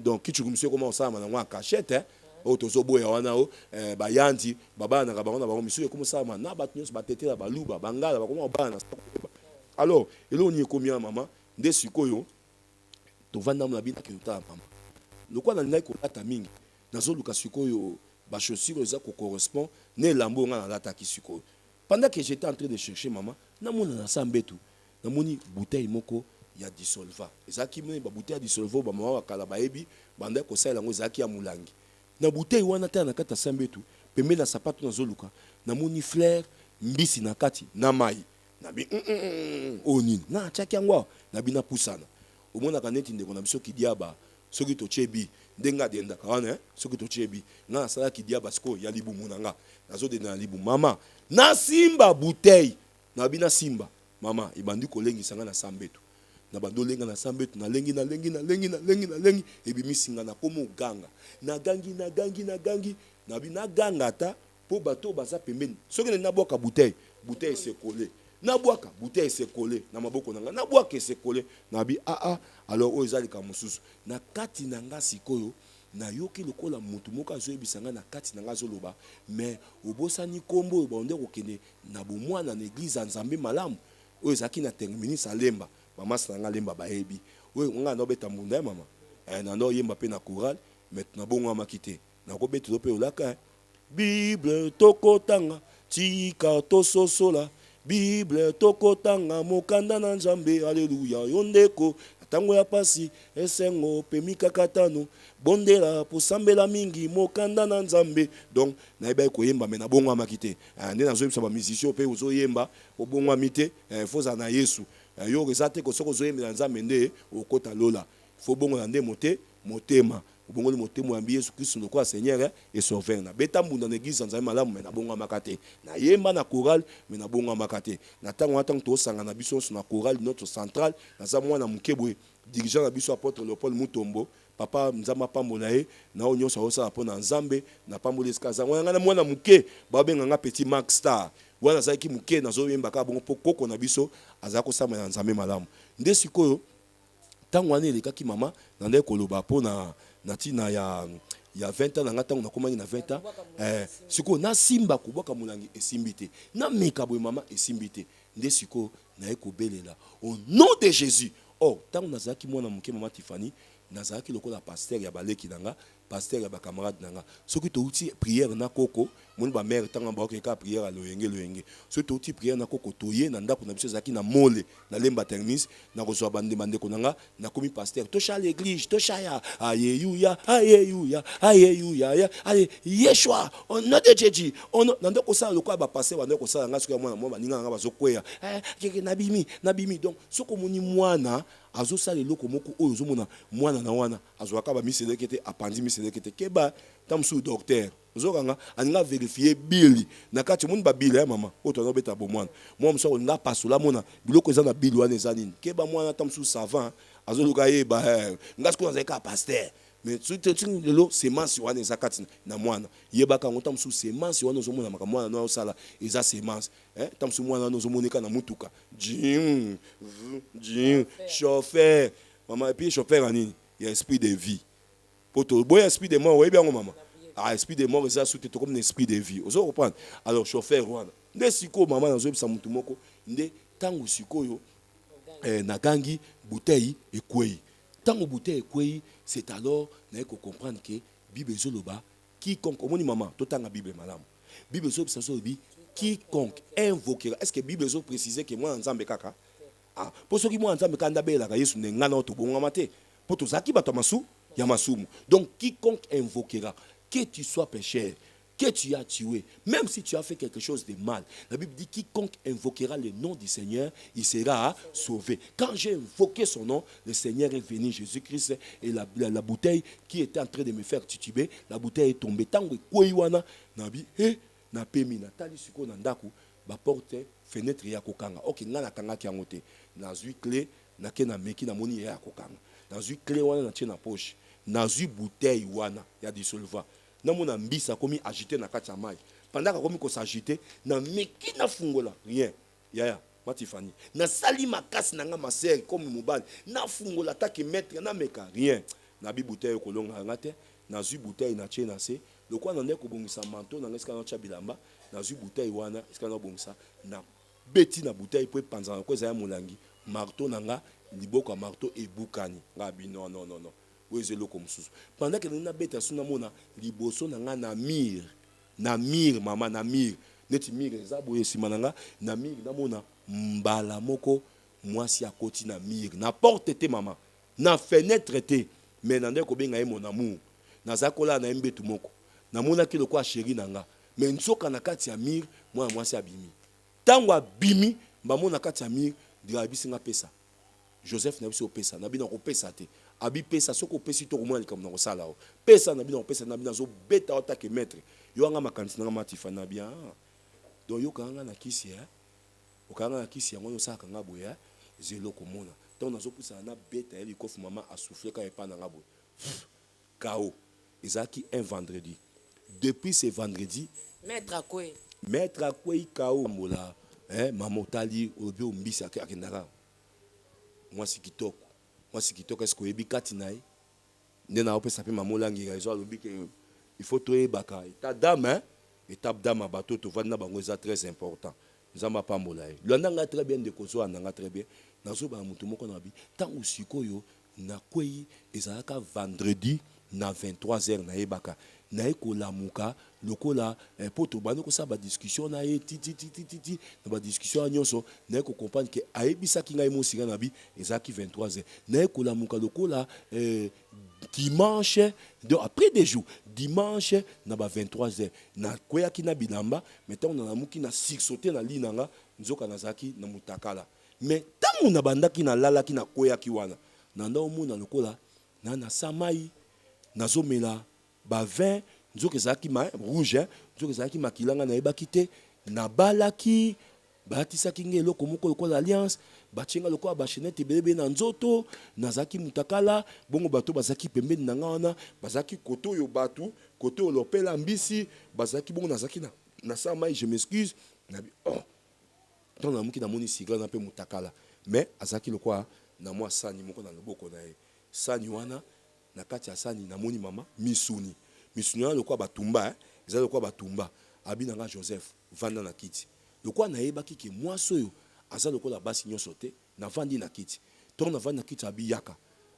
donc kichuru monsieur comment ça na ngwa cachette otozo boya wana o bayandi baba na bango na bango monsieur comment ça na bato nyos batete la baluba bangala bakoma bana alors elo ni combien maman nde sikoyo to vanda na bina kiuta mama lokwa na ndai ko lata mingi nazo luka sikoyo ba chaussures za ko correspond ne lambo nga na lata ki sikoyo pendant que j'étais en train de chercher maman na mona na sambetu na moni bouteille moko ya dissolva ezaki mne ba bouteille ya dissolva ba mama wakala baebi banda ko sala ngo ezaki ya mulangi na bouteille wana ta na kata sambetu pembe na sapato na zoluka na moni fleur mbisi na kati na mai na bi onini na chaki yango na bina pusana omona kaneti ndeko na biso kidiaba soki to chebi ndenga denda kawana soki to chebi na sala kidiaba siko ya libumu nanga nazo de na libu mama na simba bouteille na bina simba mama ibandi kolengisa nga na sambetu na bando lenga na sambetu na lengi ebimisinga na komo ganga na gangi na bina ganga ta po bato baza pembeni soki na boka bouteille se coller na boaka bouteille se coller na maboko nanga na boaka se coller na bi alors o ezali ka mususu na kati nanga sikoyo na yoki lokola mutu moko azoyebisanga na kati nanga zoloba mais obosani kombo bonde kokende na bomwana na église nzambe malamu o ezaki na terminus alemba mama sanga lemba baebi we nga no beta munda mama na no yemba pe na chorale mais na bongo makite na ko beto pe olaka Bible tokotanga tika tososola Bible tokotanga mokanda na nzambe alleluya yondeko tango ya pasi esengo pemika katano bondela posambela mingi mokanda na nzambe donc na eba ko yemba me na bongo makite nde na zo yemba ba musicien pe ozo yemba obongo mite foza na Yesu yo rezate ko soko zo yemba nzambe nde okota lola faut bongo na nde motema bongo le motema ya Yesu Christ le quoi Seigneur et sauveur na beta mbunda na église nzambe malamu mais na bongo makate na yemba na chorale mais na bongo makate na tango to sanga na biso na chorale notre centrale na za mwana mukebwe dirigeant na biso apôtre Léopold Mutombo papa nzamba pambola ye na onyo sa osa pona nzambe na pambola eskaza ngana mwana muke ba benga nga petit Max Star wana zaki muke na zo yemba ka bongo pokoko na biso azako sama na nzambe malamu nde sikoyo tango wana elekaki mama na nde koloba pona na tina ya 20 ans na ngata na komani na 20 ans siko na simba kubwaka mulangi esimbite na meka boy mama esimbite nde siko na ekobelela au nom de Jésus. Oh tango nazaki mwana muke mama Tiffany nazaki lokola pasteur ya baleki nanga pasteur ya ba camarade nanga soki to uti prière na koko mon ba mère tanga ba ka prière à loyenge soki to uti prière na koko toye na ndako na biso zaki na mole na lemba termis na kozwa bande konanga na komi pasteur to cha l'église to cha ya alléluia alléluia alléluia allez Yeshua on nom de Jésus on na ndako sa lokola ba pasteur ba ndako sa nga soki ya mwana mwa ninga nga bazokweya nabimi donc soko moni mwana azo sala eloko moko oyo ozomona mwana na wana azwaka ba miselekete apandi miselekete keba tamsu docteur ozokanga aninga vérifier bili na kati mun ba bili ya mama oto na beta bo mwana moi mso nga pasola mona biloko eza na bili wana eza nini keba mwana tamsu savant azoluka ye ba ngasko na zeka pasteur mais tout lelo semence wana eza kati na mwana yebaka ngo tamsu semence wana ozomona maka mwana na osala eza semence tamsu mwana na ozomoneka na mutuka jing chauffeur maman et puis chauffeur anini il y a esprit de vie poto boy esprit de mort oui bien maman esprit de mort eza sous comme un esprit de vie ozo comprendre alors chauffeur wana nde siko maman na zobisa mutu moko nde tangu sikoyo na gangi bouteille ekwei tango bouteille ekwei c'est alors na ko comprendre que Bible ezoloba quiconque omoni maman totanga Bible malamu Bible ezobisa sobi quiconque invoquera est-ce que Bible ezo préciser que moi nzambe kaka pour ceux qui moi nzambe kanda bela ka Yesu ngana to bonga mate pour tous zaki bato masu ya masumu donc quiconque invoquera que tu sois pécheur que tu as tué, même si tu as fait quelque chose de mal, la Bible dit quiconque invoquera le nom du Seigneur, il sera sauvé. Quand j'ai invoqué son nom, le Seigneur est venu, Jésus-Christ, et la bouteille qui était en train de me faire tituber, la bouteille est tombée. Tant que Kouiwana, Nabi, na pemi, na tali suko na ndaku, ba porte fenêtre ya kokanga. Ok, ngana kanga ki angote. Na zui clé, na ke na meki na moni ya kokanga. Na zui clé wana na tie na poche. Na zui bouteille wana ya dissolvant. Na mona mbisa komi agité na kati ya mai pendant que komi ko s'agiter na meki na fungola rien yaya Matifani na sali makasi na nga masere comme mobali na fungola taki mettre na meka rien na bi bouteille ko longa ngate na zu bouteille na tie na se le quoi na ndeko bongisa manteau na ngeska na tia bilamba na zu bouteille wana eska na bongisa na beti na bouteille po panza ko za molangi marteau na nga liboko marteau e bukani ngabi non pendant que nous avons suna mona liboso na nga na mir mama na mir neti mir eza boye simananga na mir na mona mbala moko mwasi akoti na mir na porte te mama na fenêtre te mais nande ko benga mon amour na zakola na mbetu moko na mona ki lokwa chéri nanga mais nsoka na kati ya mir mwa mwasi abimi tango abimi ba mona kati ya mir dira bisinga pesa Joseph na biso pesa na bina ko pesa te abi pesa soko pesi to komona likam na kosala o pesa na bina ko pesa na bina zo beta ota ke maître yo anga makanisi na Matifa na bien donc yo kanga na kisi o kanga na kisi yango yo saka nga boya zelo komona donc nazo pesa na beta eli kofu mama a souffler quand il pas na ngabo kao ezaki un vendredi depuis ce vendredi maître akwe kao mola maman tali obi ombisi akendaka mwasi kitoko est-ce que yebi kati nae ndena opesa pe mamolangi raison alobi ke il faut toye baka étape dame bateau to vanda bango eza très important nzamba pambola e lwandanga très bien de kozo andanga très bien nazo ba mutu moko na bi tangu sikoyo na kwei ezalaka vendredi na 23h na yebaka na ekolamuka lokola poto bano ko sa ba discussion na ye ti na ba discussion nyonso na ko comprendre que ayebisaki ngai mo singa na bi ezaki 23h na ekolamuka lokola dimanche donc après des jours dimanche na ba 23h na kweyaki na bilamba mettons na muki na sauter na linanga nzoka nazaki na mutakala mais tangu na bandaki na lalaki na kweyaki wana na ndo mona lokola na samai nazomela ba vin nzoka ezalaki rouge nzoka ezalaki makilanga na yebaki te nabalaki batisaki nge eloko moko lokola alliance batienga lokola bachenete ebelebe na nzoto nazalaki mutakala bongo bato bazalaki pembeni na nga wana bazalaki koto oyo bato koto oyo lopela mbisi bazalaki bongo nazalaki na samai je m'excuse nabi donc namuki namoni sigla na mpe mutakala mais azalaki lokola na mwa sani moko na loboko na ye sani wana na kati ya sani namoni mama misuni wana lokola batumba eza lokola batumba abi na nga Joseph vanda na kiti lokola nayebaki ke mwasi oyo aza lokola basi nyonso te navandi na kiti ntongo navandi na kiti abi yaka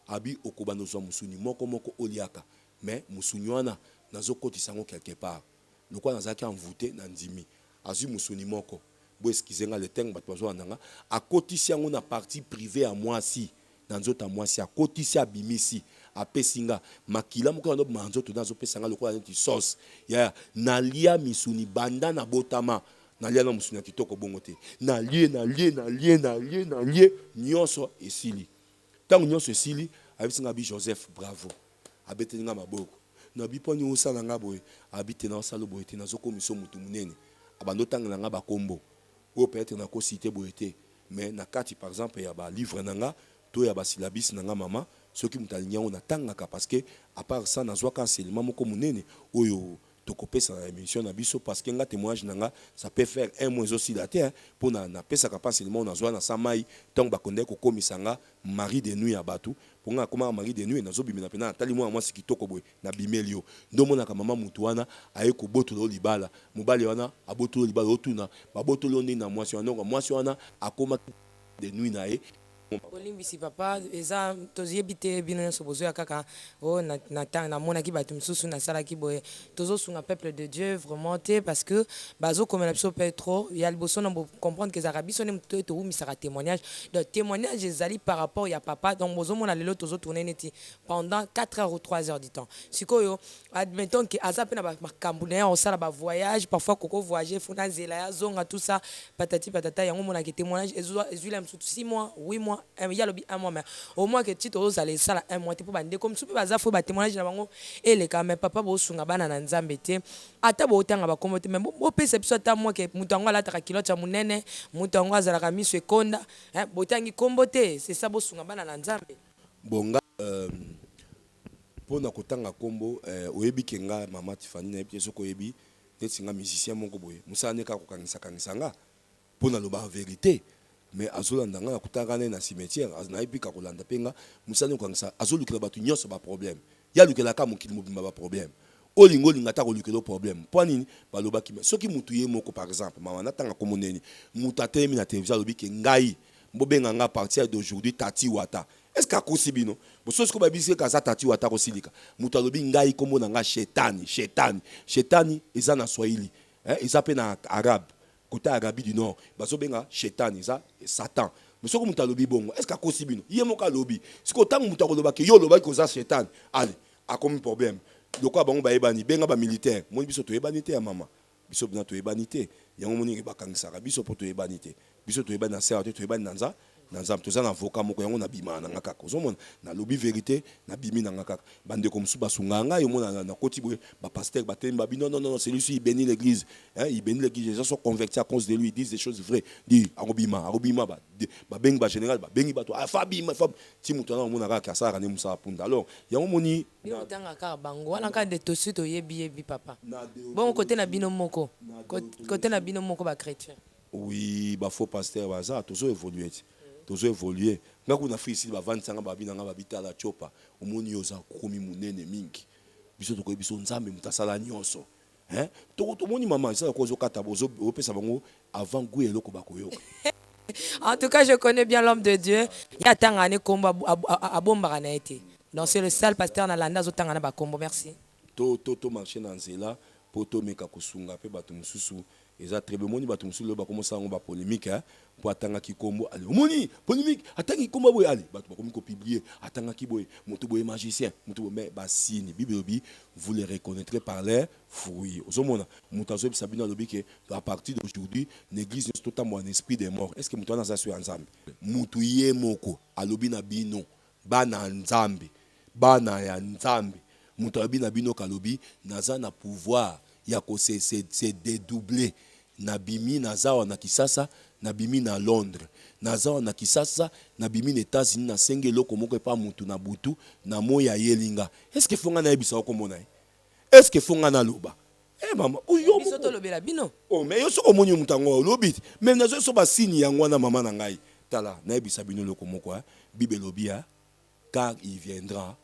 abi okobanda ozwa musuni moko oliaka mais musuni wana nazokotisa yango quelque part lokola nazalaki envoûté na ndimi azwi musuni moko bo eskize nga le tenge bato bazolanda nga akotisi yango na partie privée ya mwasi na nzoto ya mwasi akotisi abimisi apesi nga makila moko na nzoto nazopesa nga lokola neti sauce ya nalia misuni banda na botama nalia na musuni ya kitoko bongo te nalie nyonso esili ntango nyonso esili abisi nga bi Joseph bravo abeteli nga maboko nabi poni osala nga boye abite na osala boye te nazokomisa mutu munene abandotangela nga bakombo oyo peut-être nakosite boye te mais na kati par exemple ya balivre na nga to ya basilabisi na nga mama soki mutu alingi yango natangaka parce que à part ça nazwaka enseignement moko munene oyo tokopesa na émission na biso parce que nga témoignage na nga ça peut faire un mois aussi la terre pour na pesa ka enseignement nazwa na samai tant bakonde ko komisa nga mari de nuit ya batu pour nga koma mari de nuit nazobimela pena tali moi sikitoko boy na bimelio ndomona ka mama mutu wana aye ko botolo libala mobali wana abotolo libala otuna babotolo ndi na mwasi wana akoma de nuit na ye olimbisi papa eza toyebi te bino nyonso bozoya kaka o namonaki bato mosusu nasalaki boye tozosunga peuple de Dieu vraiment te parce que bazokomela biso mpe trop ya liboso na comprendre ke ezalaka biso nde moto oyo towumisaka témoignage donc témoignage ezali par rapport ya papa donc bozomona lelo tozotourne neti pendant 4 heures ou 3 heures du temps sikoyo admettons ke aza mpe na makambo na ye osala bavoyage parfois koko voyage funa nzela ya zonga tout ça patati patata yango monaki témoignage ezwila mosusu 6 mois 8 mois il y a un mois mais au moins que tu os allé ça un mois pour bande comme super baza fo ba témoignage na bango et les quand même papa bo sunga bana na nzambe te ata bo tanga ba komote mais bo perception ata moi que mutango ala ta kilo cha munene mutango azala ka miso ekonda bo tangi kombote c'est ça bo sunga bana na nzambe bonga pona kotanga kombo oyebi kenga mama Tiffany na yebi soko yebi netinga musicien moko boye musane ka kokangisa nga pona lo ba vérité mais azolanda nga nakutaka ne na cimetière naipika kolanda penga musane kokangisa azolukela batu nyonso ba problème ya lukela ka mokili mobimba ba problème olingo lingata ko lukela problème poni balobaki soki mutu ye moko par exemple mama natanga komoneni mutu atemi na télévision lobiki ngai mbobenga nga à partir d'aujourd'hui Tati Wata est-ce que akosibino bososi ko babisi ka Tati Wata kosilika mutu alobi ngai kombo na nga shetani eza na Swahili eza pe na arabe côté Arabie du Nord bazobenga shetani eza Satan mais soko mutu alobi bongo est-ce que akosibino ye moko alobi siko tango mutu akoloba ke yo loba ko za shetani allez akomi problème lokwa bango bayebani benga ba militaire moni biso toyebani te ya mama biso bina toyebani te yango moni bakangisaka biso po toyebani te biso toyebani na serre toyebani na nzambe toza na avocat moko yango na bima na ngaka ozomona na lobi vérité na bimi na ngaka bande comme sous basunga nga yo mona na koti boye ba pasteur ba temba bi non celui-ci il bénit l'église il bénit l'église les gens sont convertis à cause de lui, ils disent des choses vraies dit arobima ba bengi ba général ba bengi ba to fabi ti mutu na mona ka sara ne musa punda alors yango moni bino tanga ka bango wana ka de tosuto yebi papa bon côté na bino moko côté na bino moko ba chrétien oui ba faux pasteur baza toujours évoluer ngaku na fisi ba vansanga ba binanga ba bitala chopa omoni yoza komi munene mingi biso to ko biso nzambe mutasala nyonso to moni mama ça ko zo kata bozo opesa bango avant goût eloko bakoyoka. En tout cas je connais bien l'homme de Dieu ya tanga ne komba abombaka na été donc c'est le seul pasteur na landa zo tanga na ba kombo merci to marcher na nzela poto meka kusunga pe bato mususu eza très bien moni bato mususu lo ba commencer ngo ba polémique pour atanga ki kombo ali moni polémique atanga ki kombo boy ali bato ba komi ko publier atanga ki boy moto boy magicien moto mais ba signe bibelobi vous les reconnaîtrez par leurs fruits ozomona moto azo sabina lobi ke à partir d'aujourd'hui l'église est totalement en esprit des morts est-ce que moto na za sur nzambe moto ye moko alobi na bino bana nzambe bana ya nzambe muto abi na bino kalobi naza na pouvoir ya ko se dédoubler na bimi naza na Kisasa na bimi na Londres naza na Kisasa na bimi na États-Unis na senge loko moko pa mutu na butu na moya yelinga est-ce que fonga na yebisa ko mona est-ce que fonga na loba maman oyo biso to lobela bino oh mais yo soko moni mutango lobi mais nazo so ba signe yango na mama na ngai tala na yebisa bino loko moko Bible lobi car il viendra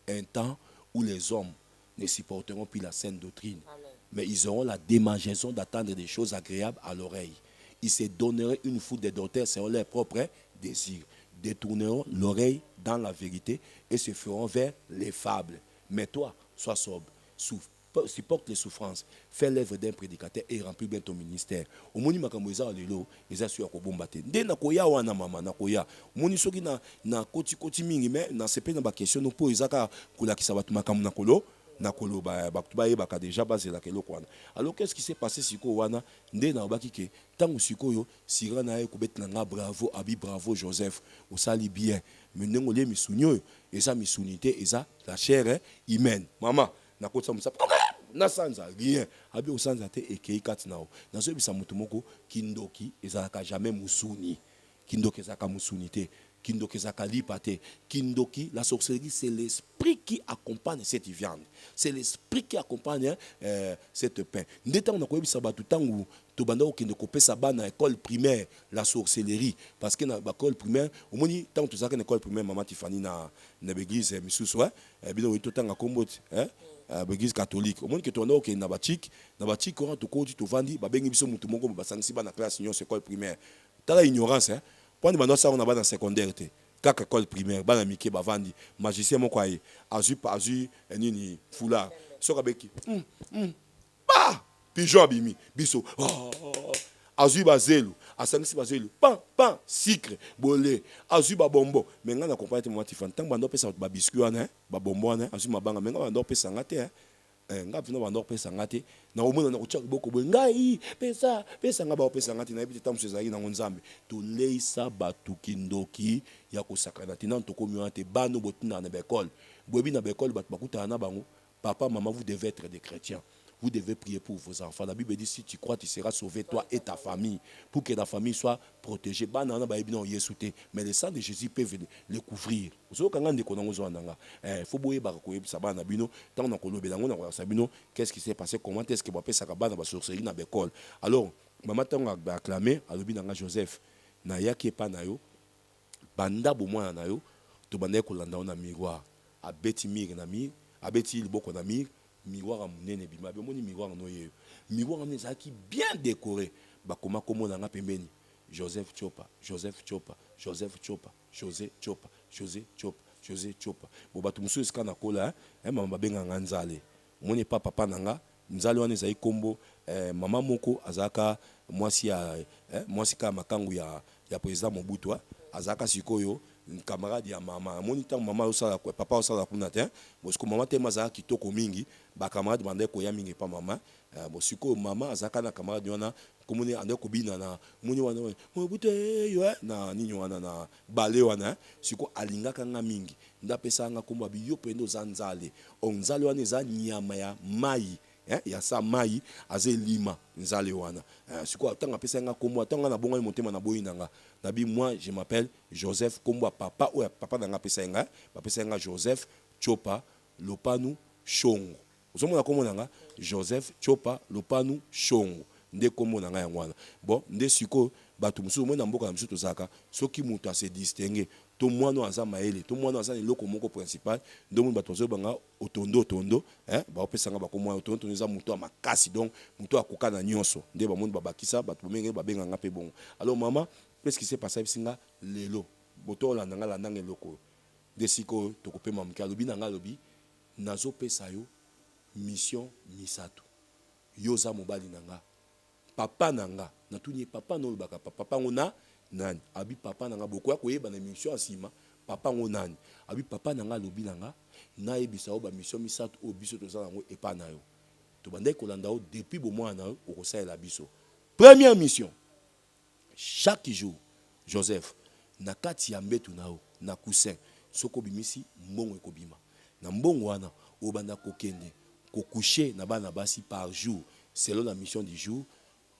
un temps où les hommes ne supporteront plus la saine doctrine. Amen. Mais ils auront la démangeaison d'attendre des choses agréables à l'oreille. Ils se donneraient une foule de docteurs selon leurs propres désirs, détourneront l'oreille dans la vérité et se feront vers les fables. Mais toi, sois sobre, supporte les souffrances, fais l'œuvre d'un prédicateur et remplis bien ton ministère. Au moni makambo eza lelo, eza suya ko bomba te. Nde na koya wana mama na koya. Moni soki na koti mingi mais na sepe na ba question no po ezaka kolakisa batu makambo na kolo. Nakolo ba baka déjà basé la kelo kwana. Alors qu'est-ce qui s'est passé siko wana nde na obaki ke tango siko yo sira na ko bet nga bravo abi bravo Joseph au sali bien menengo le misunyo eza misunité eza la chair humaine mama na kotsa musa na sanza rien abi osanza te ekei kati nao nazo bisa mutu moko kindoki eza ka jamais musuni kindoki eza ka musunité kindoki eza ka lipate kindoki la sorcellerie c'est l'esprit qui accompagne cette viande c'est l'esprit qui accompagne cette pain ndeta on a ko bisa batu tangu to banda okende kopesa bana école primaire la sorcellerie parce que na école primaire au moni tant to zaka na école primaire mama Tiffany na église misusu bino to tanga komboti l'église catholique au monde que tu as ok na batik quand tu cours tu vandi ba bengi biso mutu moko ba sangisi ba na classe union école primaire tala ignorance point de ça on a dans secondaire te kaka école primaire ba na mike ba vandi magicien moko ayi azu nini foulard soka beki ba pigeon bimi biso azu bazelu asangisi bazelu pan sucre bolé azu ba bonbon mais nga na comprendre te moi Tiffany tant bando pesa ba biscuit wana ba bonbon wana azu mabanga mais nga bando pesa ngate nga vino bando pesa ngate na omona na kocha boko bo ngai pesa nga ba pesa ngate na ebiti tamu sezaki na nzambe to leisa batu kindoki ya kosakana tina to komi te bano botina na bekol bobi na bekol batu bakuta na bango papa maman vous devez être des chrétiens. Vous devez prier pour vos enfants. La Bible dit si tu crois, tu seras sauvé, toi et ta famille, pour que la famille soit protégée. Mais le sang de Jésus peut le couvrir. Qu'est-ce qui s'est passé? Comment est-ce que vous avez fait sorcellerie dans l'école? Alors, maman a acclamé, à Joseph, Naya qui est pas nayo, banda bomoa nayo, to banda kolanda na miroir, a beti mir na mir, a beti liboko na mir. Miroir amunene bima be moni miroir noye miroir ne zaki bien décoré ba koma komo na nga pembeni Joseph Chopa bo batu musu ska na kola mama benga nganzale moni papa nanga nzale wana ezai kombo mama moko azaka mwasi ka makangu ya président Mobutu azaka sikoyo camarade ya mama moni tant mama osala ko papa osala kuna te parce que mama te mazaka kitoko mingi ba camarade bande ko ya mingi pa mama bosiko mama azaka na camarade wana komoni ande ko bina na moni wana Mobutu yo na nini wana na bale wana siko alinga kanga mingi ndapesa nga komba biyo pendo zanzale onzale wana za nyama ya mai ya sa mai aze lima nzale wana siko tanga pesa nga kombo tanga na bonga motema na boyi nanga nabi moi je m'appelle Joseph kombo papa ou papa nanga pesa nga Joseph Chopa Lopanu Shongo ozomona kombo nanga Joseph Chopa Lopanu Shongo nde kombo nanga yango wana bon nde siko batu musu mona mboka na musu tozaka soki mutu se distinguer to mwana aza maele to mwana aza eloko moko principal ndomo bato zo banga otondo ba opesanga bakomwa otondo eza mutu makasi donc mutu akoka na nyonso nde ba monde babakisa bato bomenge babenga nga pe bon alors maman qu'est-ce qui s'est passé bisinga lelo boto la nanga la nanga eloko de siko to kopema mka lobi nanga lobi nazo pesa yo mission misato yoza mobali nanga papa nanga natuni papa no baka papa ngona nani abi papa nanga boko akoyeba na mission asima papa ngona nani abi papa nanga lobi nanga na ebisa o ba mission misato o biso toza nango epa na yo to bande kolanda o depuis bo mwana o kosala biso première mission chaque jour Joseph na kati ya mbetu nao na coussin soko bimisi mbongo ekobima na mbongo wana obanda kokende coucher na bana basi par jour selon la mission du jour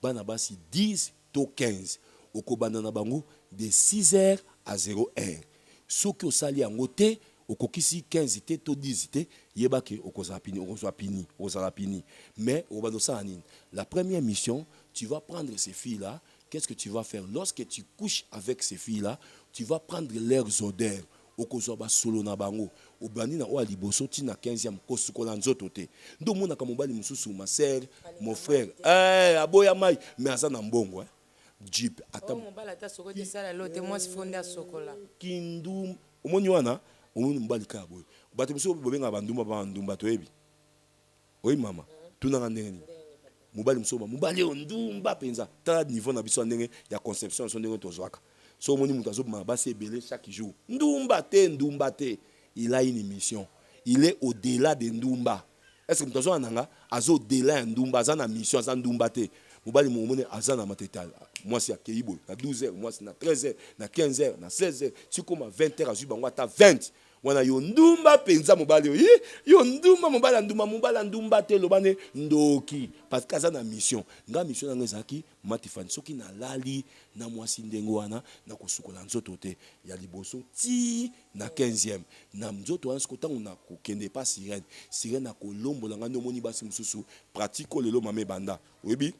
bana basi 10 to 15 okobanda na bango de 6h à 0h soki osali yango te okokisi 15 te to 10 te yebake okozala pini mais obanda osala nini la première mission tu vas prendre ces filles là. Qu'est-ce que tu vas faire lorsque tu couches avec ces filles là? Tu vas prendre leurs odeurs okozwa solo na bango obandi na oa liboso ti na 15e kosukola nzoto te ndo mona ka mobali mususu ma sœur mon frère aboya mai mais aza na mbongo jeep ata mobali ata soko te sala lote moi sifonde asokola kindu omoni wana omoni mobali ka boy bato mususu bobenga bandumba to yebi oyi mama tunanga ndenge mobali mususu mobali ondumba penza ta niveau na biso ndenge ya conception so ndenge tozwaka. So moni mutazo basi ebele chaque jour. Ndumba te. Il a une mission. Il est au-delà de Ndumba. Est-ce que mutazo ananga azo au-delà de Ndumba, aza na mission, aza Ndumba te. Mobali momone aza na matetal. Moi c'est à Keibo, na 12h, moi c'est na 13h, na 15h, na 16h. Si comme à 20h azu bango ata 20. Wana yo ndumba penza mobali yo ndumba mobali ndumba te lobane ndoki parce que aza na mission nga mission na ngezaki matifani soki na lali na mwasi ndengo wana na kosukola nzoto te ya liboso ti na 15e na nzoto wana siko tango na kokende pa sirene na kolombola nga ndo moni basi mususu pratique lelo mame banda oyebi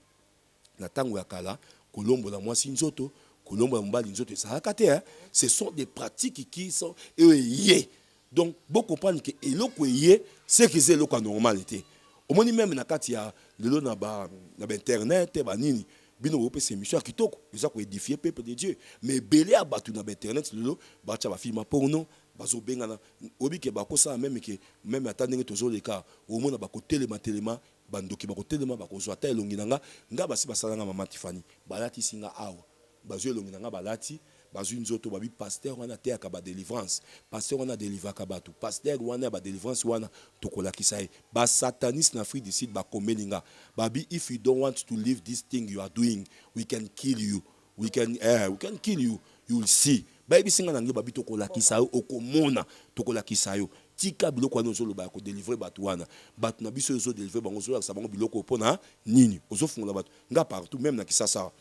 na tango ya kala kolombola mwasi nzoto kolombola mobali nzoto ezalaka te ce sont des pratiques qui sont donc beaucoup comprendre que eloko c'est que c'est eloko normalité omoni même na kati ya lelo na internet ba nini bino ope ces missions kitoko eza ko édifier peuple de Dieu mais belé abatu na internet lelo ba tia ba film porno bazo bengana obi ke ba kosa même attendre tozo le cas omona ba ko telema bandoki ba ko telema ba ko zwa ta elongi nga basi basalanga mama Tiffany balati singa awa bazo elongi nga balati bazu nzoto babi pasteur wana te akaba délivrance pasteur wana délivre kabatu pasteur wana ba délivrance wana tokola kisaye ba sataniste na Afrique du Sud ba komelinga babi if you don't want to live this thing you are doing we can kill you we can kill you you will see babi singa nangi babi tokola kisayo okomona tokola kisayo tika biloko wana ozolo ba ko délivrer batu wana batu na biso ozo délivrer bango ozo sa bango biloko pona nini ozo fungola batu nga partout même na Kisasa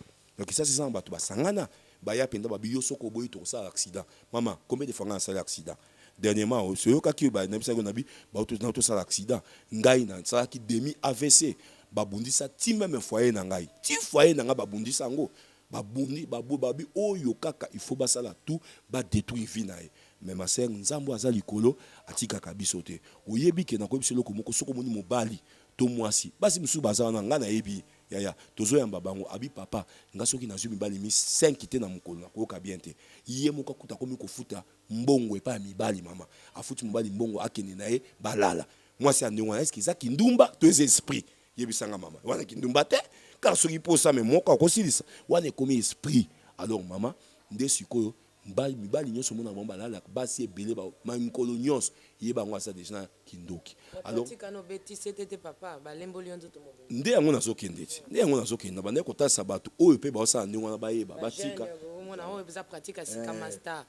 sans batu basangana baya penda babiyo soko boyi to ça accident maman combien de fois on a ça accident dernièrement ce yo kaki ba na bisa ko nabi ba to ça accident ngai na ça ki demi AVC babundisa ti même foyer na ngai ti foyer na nga babundisa ngo babi oyo kaka il faut basala tout ba détruire vie na ye mais ma sœur nzambo aza likolo atika kabiso te oyebi ke na ko biso loko moko soko moni mobali to mwasi basi musu baza na nga na yebi ya tozo yamba bango abi papa nga soki na zumi bali mi 5 te na mukolo na koka bien te iye moko kuta komi kofuta mbongo epa mibali mama afuti mobali mbongo akene nae balala mwasi andongo est-ce que ça kindumba to esprit yebisanga mama wana kindumba te car soki posa me moko akosilisa wana komi esprit alors mama nde sikoyo mibali nyonso mona bomba la basi ebele ba mikolo nyonso yeba ngo asa déjà kindoki alors tikano beti c'était papa ba lemboli nzoto mo nde yango nazokende ti nde yango nazokende bande kotasa bato oyo pe ba osala ndenge wana bayeba batika mona oyo pesa pratique sika master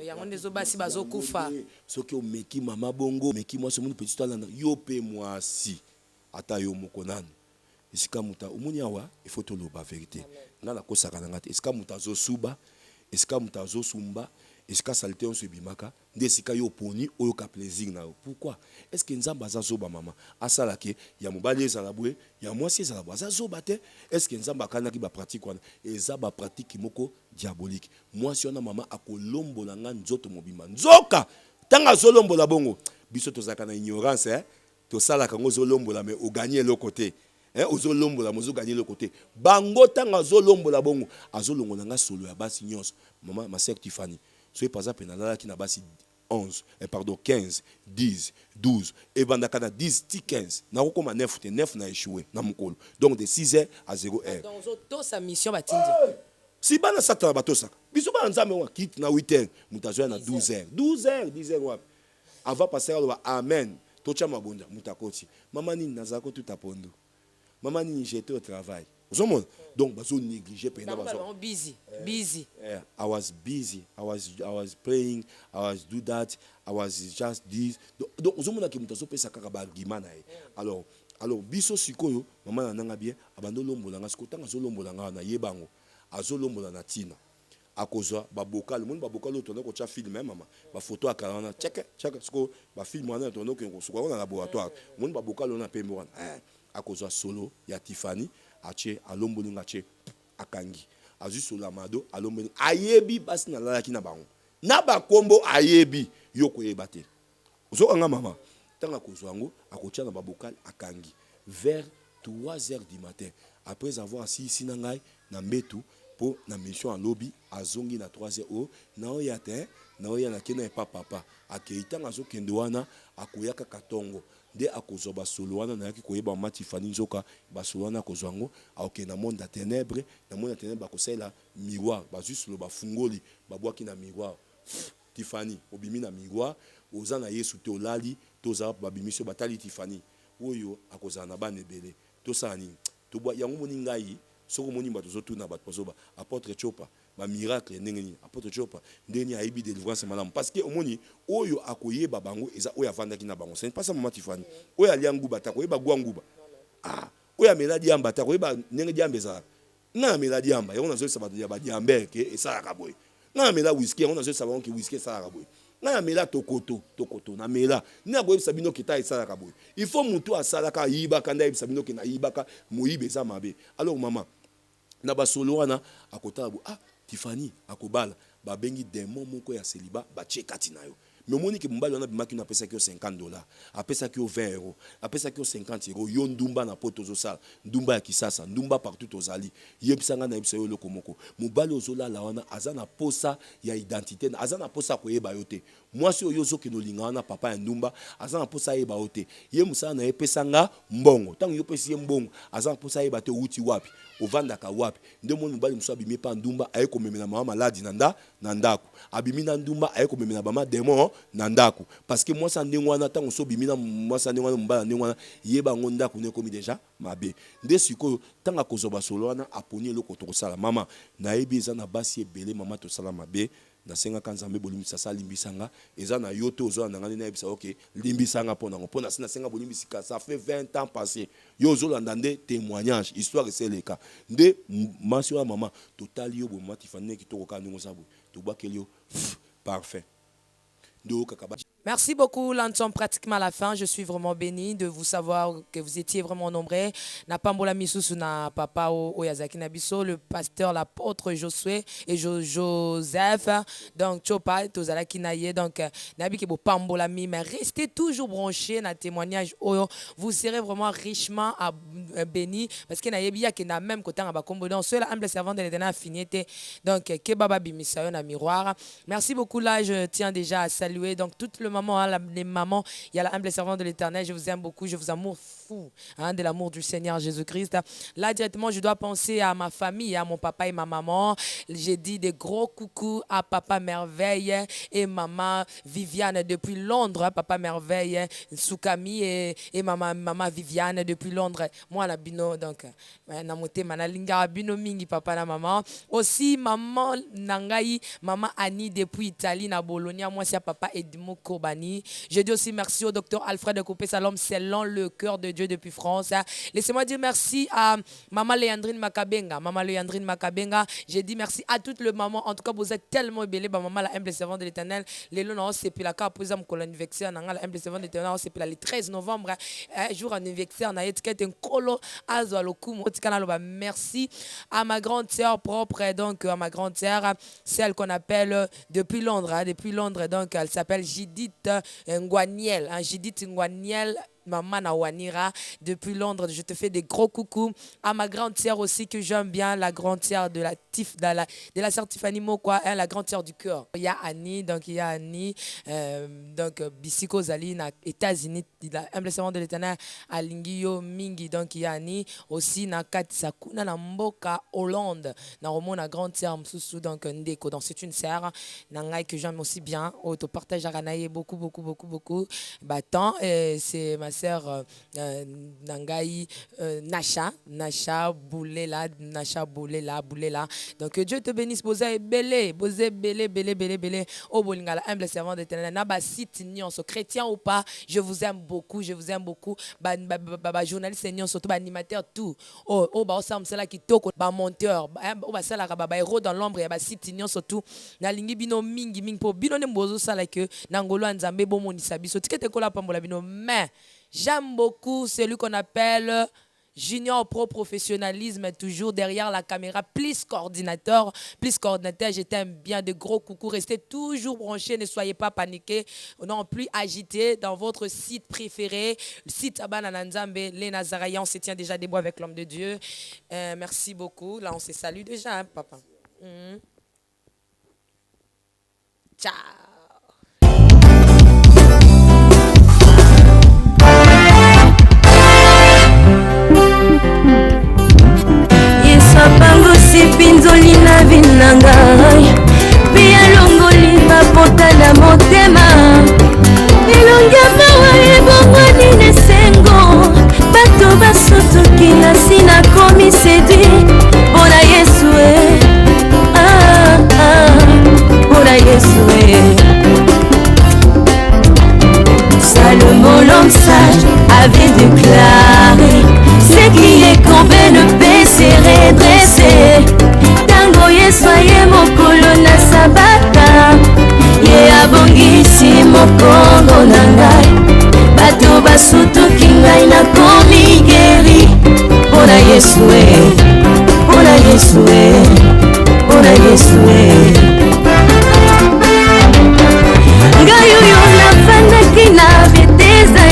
yango ndezo basi bazokufa soki omeki mama bongo meki mwasi moni petit talanda yo pe mwasi ata yo mokonani esika muta omoni awa il faut to loba vérité ngala kosaka na ngati esika muta zo suba esika mutazo sumba esika salité on se bimaka ndesika yo poni oyo ka plaisir na pourquoi est-ce que nzamba azazoba mama asala ke ya mobali ezala bwe ya mwasi ezala bwe azazoba te est-ce que nzamba akana ki ba pratique wana eza ba pratique moko diabolique mwasi ona mama akolombola nga nzoto mobima nzoka tanga zolombola bongo biso tozaka na ignorance to sala kango zolombola mais o gagner le côté ozolombola mozo gagner le côté bango tanga zolombola bongo azolongola nga solo ya basi nyonso mama ma sœur Tiffany soyez pas appelé na ki na basi 11 15 10 12 et bandaka na 10 ti 15 na ko koma 9 te 9 na échoué na mukolo donc de 6h à 0h donc to sa mission batindi si bana sata batosa biso ba nzambe wa kit na 8h mutazo na 12h 10h wa avant passer à amen tocha mabonda mutakoti mama nini nazako tutapondo mama nini j'étais au travail Donc bazo négliger pendant busy. I was busy. I was playing. I was do that. I was just this. Donc ozomona ki mutazo pesa kaka ba argument na. Alors biso sikoyo mama nanga bien abando lombola nga sikotanga zo lombola nga na yebango. Azo lombola na tina. Akozwa ba bokal monde ba bokal to ko cha film mama ba photo akala na check siko ba film wana to ko siko na laboratoire monde ba bokal na pembo wana akozwa solo ya Tiffany ache alomboli ngache akangi azu solo amado alomboli ayebi basi na lala kina bango na ba kombo ayebi yoko yeba te ozo anga mama tanga kozwa ngo akocha na ba bokal akangi vers 3h du matin après avoir assis ici na ngai na mbetu pour na mission en lobby azongi na 3h na oya te na oya na kena pa papa akeita ngazo kendo wana akoyaka katongo de akozwa basolo wana na yaki koyeba Tiffany nzoka basolo wana akozwa ngo aoke na monde ya ténèbres akosela miroir bazusolo bafungoli babwaki na miroir Tiffany obimi na miroir oza na Yesu te olali toza babimiso batali Tiffany oyo akozala na bana ebele tosala nini tobwa yango moni ngai soko moni bato zotuna bato bazoba apôtre Chopa ba miracle ndenge nini apôtre Chopa ndeni aibi délivrance malamu parce que omoni oyo akoyeba bango eza oyo avandaki na bango c'est pas ça mama Tiffany oyo ali nguba ta koyeba gwa nguba oyo meladi yamba ta koyeba ndenge diambe za na meladi yamba yango nazo sabato ya ba diambe ke esa kaboy na mela whisky yango nazo sabato ke whisky esa kaboy na mela tokoto na mela ni akoyeba sabino kita esa kaboy il faut mutu asala ka yiba kanda yeba sabino ke na yiba ka moyibe za mabe alors mama na basolo wana akotala Tiffany akobala babengi démon moko ya célibat ba chekati na yo mais moni ke mbali wana bimaki na pesa ki $50 apesa ki €20 apesa ki €50 yo ndumba na poto zosala ndumba ya kisasa ndumba partout ozali yebisanga na yebisa yo loko moko mobali ozola la wana azana posa ya identité azana posa koyeba yo te mwasi oyo zokino linga na papa ya ndumba azana posa yeba yo te ye musala na yepesanga mbongo tango yo pesi ye mbongo azana posa yeba te uti wapi ovandaka wapi nde moni mobali muso abimi pa ndumba aye komemela mama maladi na ndako abimi na ndumba aye komemela bama démon na ndako parce que moi ça ndenge wana tango so bimi na moi ça ndenge wana mbala ndenge wana yeba ngo ndako ne komi déjà mabe nde sikoyo tanga kozoba solo wana aponi eloko tokosala mama na yebi eza na basi ebele mama tosala mabe na senga kanzambe bolimbisa sa limbisanga eza na yoto ozo na ngani na yebisa OK limbisanga pona sina senga bolimbisika ça fait 20 ans passé yo ozo landande témoignage histoire c'est le cas nde masio mama totali yo bo Tiffany kitoko ka ndingo sabu to bakeli yo parfait do kakaba. Merci beaucoup, là nous sommes pratiquement à la fin. Je suis vraiment béni de vous savoir que vous étiez vraiment nombreux. Na pambola misusu na papa Oyazaki Nabiso, le pasteur, l'apôtre Josué et Joseph. Donc Chopa, Tozalaki Naye. Donc Nabi Kebo pambola mi, mais restez toujours branchés dans le témoignage. Vous serez vraiment richement bénis parce que Nayebiya qui n'a même côté en bakombo. Donc ceux là humble servant de l'Éternel finité. Donc Kebaba bimisayo na miroir. Merci beaucoup là. Je tiens déjà à saluer donc tout le les mamans, il y a la humble servante de l'Éternel. Je vous aime beaucoup, je vous amour fou de l'amour du Seigneur Jésus-Christ. Là directement, je dois penser à ma famille, à mon papa et ma maman. J'ai dit des gros coucou à papa Merveille et maman Viviane depuis Londres. Papa Merveille, Soukami et maman Viviane depuis Londres. Moi la bino donc namote manalinga bino mingi papa na maman. Aussi maman Nangai, maman Annie depuis Italie na Bologna. Moi c'est papa Edmo Koba. Je dis aussi merci au docteur Alfred Coupé Salom, selon le cœur de Dieu depuis France. Laissez-moi dire merci à maman Léandrine Makabenga. Maman Léandrine Makabenga, j'ai dit merci à toutes les mamans. En tout cas, vous êtes tellement belle, maman la humble servante de l'Éternel. Les lois, c'est puis la carte pour exemple l'anniversaire, la humble servante de l'Éternel, c'est puis le 13 novembre, jour anniversaire, na étiquette un colo azwaloku. Merci à ma grande sœur propre, donc à ma grande sœur, celle qu'on appelle depuis Londres, donc elle s'appelle Judith Ngwaniel, Judith Ngwaniel, maman Nawanira depuis Londres. Je te fais des gros coucous à ma grande sœur aussi que j'aime bien, la grande sœur de la sœur Tiffany Mokwa, la grande sœur du cœur. Il y a Annie, donc Bissiko Zali na États-Unis, la humble servante de l'Éternel à Lingio Mingi, donc il y a Annie aussi na Katisakuna na Mboka Hollande. Na Romo na grande sœur Msusu donc Ndeko, donc c'est une sœur nangai que j'aime aussi bien. Auto partage à beaucoup. Bah tant c'est ma sœur Nangaï Nacha Boulela. Donc Dieu te bénisse, Bosé belé. Oh bolingala humble servant d'Éternel. Naba site nyonso chrétien ou pas, je vous aime beaucoup. Ba journaliste nyonso tout ba animateur tout. Oh ba osam cela qui toko ba monteur, ba sala ba héros dans l'ombre ya ba site nyonso tout. Na lingi bino mingi po bino ne mbozo sala que nangolo nzambe bo monisa biso. Tikete kola pambola bino mais j'aime beaucoup celui qu'on appelle Junior Pro Professionnalisme, toujours derrière la caméra, plus coordinateur, je t'aime bien, de gros coucou, restez toujours branchés, ne soyez pas paniqués, non plus agités dans votre site préféré, le site Abana Nzambe, les Nazaraïens, on se tient déjà debout avec l'homme de Dieu. Merci beaucoup, là on se salue déjà, hein, papa. Ciao. Yesapangosi pinzoli na vinangai pia longoli mapota na motema elongi mawa ebongoni nesengo bato basutuki na sina komi sedwi mpona Yesu mpona Yesu Salomon l'homme sage avait déclaré ce qui est tombé ne peut se redresser. Tango Yesu ye mokolo na sabata ye abongisi mokongo na ngai bato basutuki ngai nakomi geri mpona Yesu mpona Yesu mpona Yesu ngai oyo nafandaki na beteza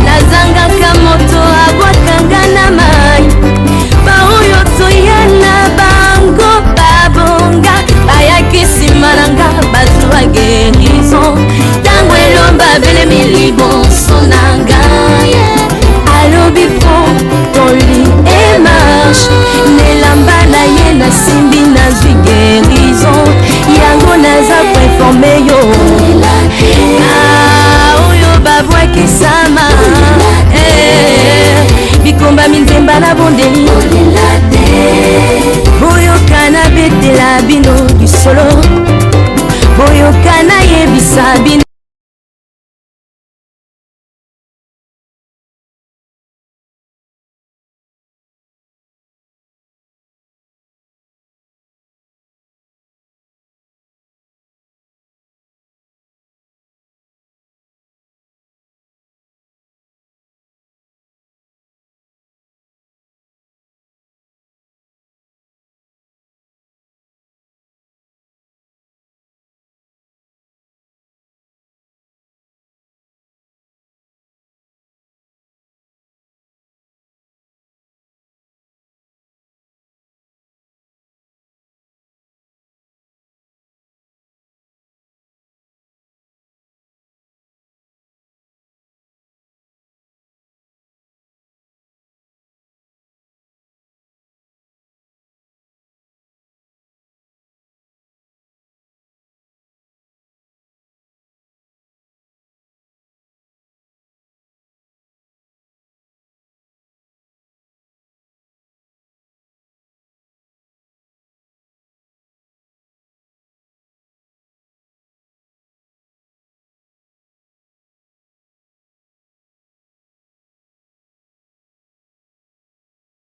nazangaka moto abwakanga na mai baoyo toyana bango babonga bayaki nsima na nga bazwa guérison ntango elomba belemi liboso na ngai alobi prend ton lit et marche nelamba na ye nasimbi nazwi guérison yango naza koinforme yo oyo babwakisama bikomba minzemba na bondeli boyoka na betela bino lisolo boyoka na yebisa bino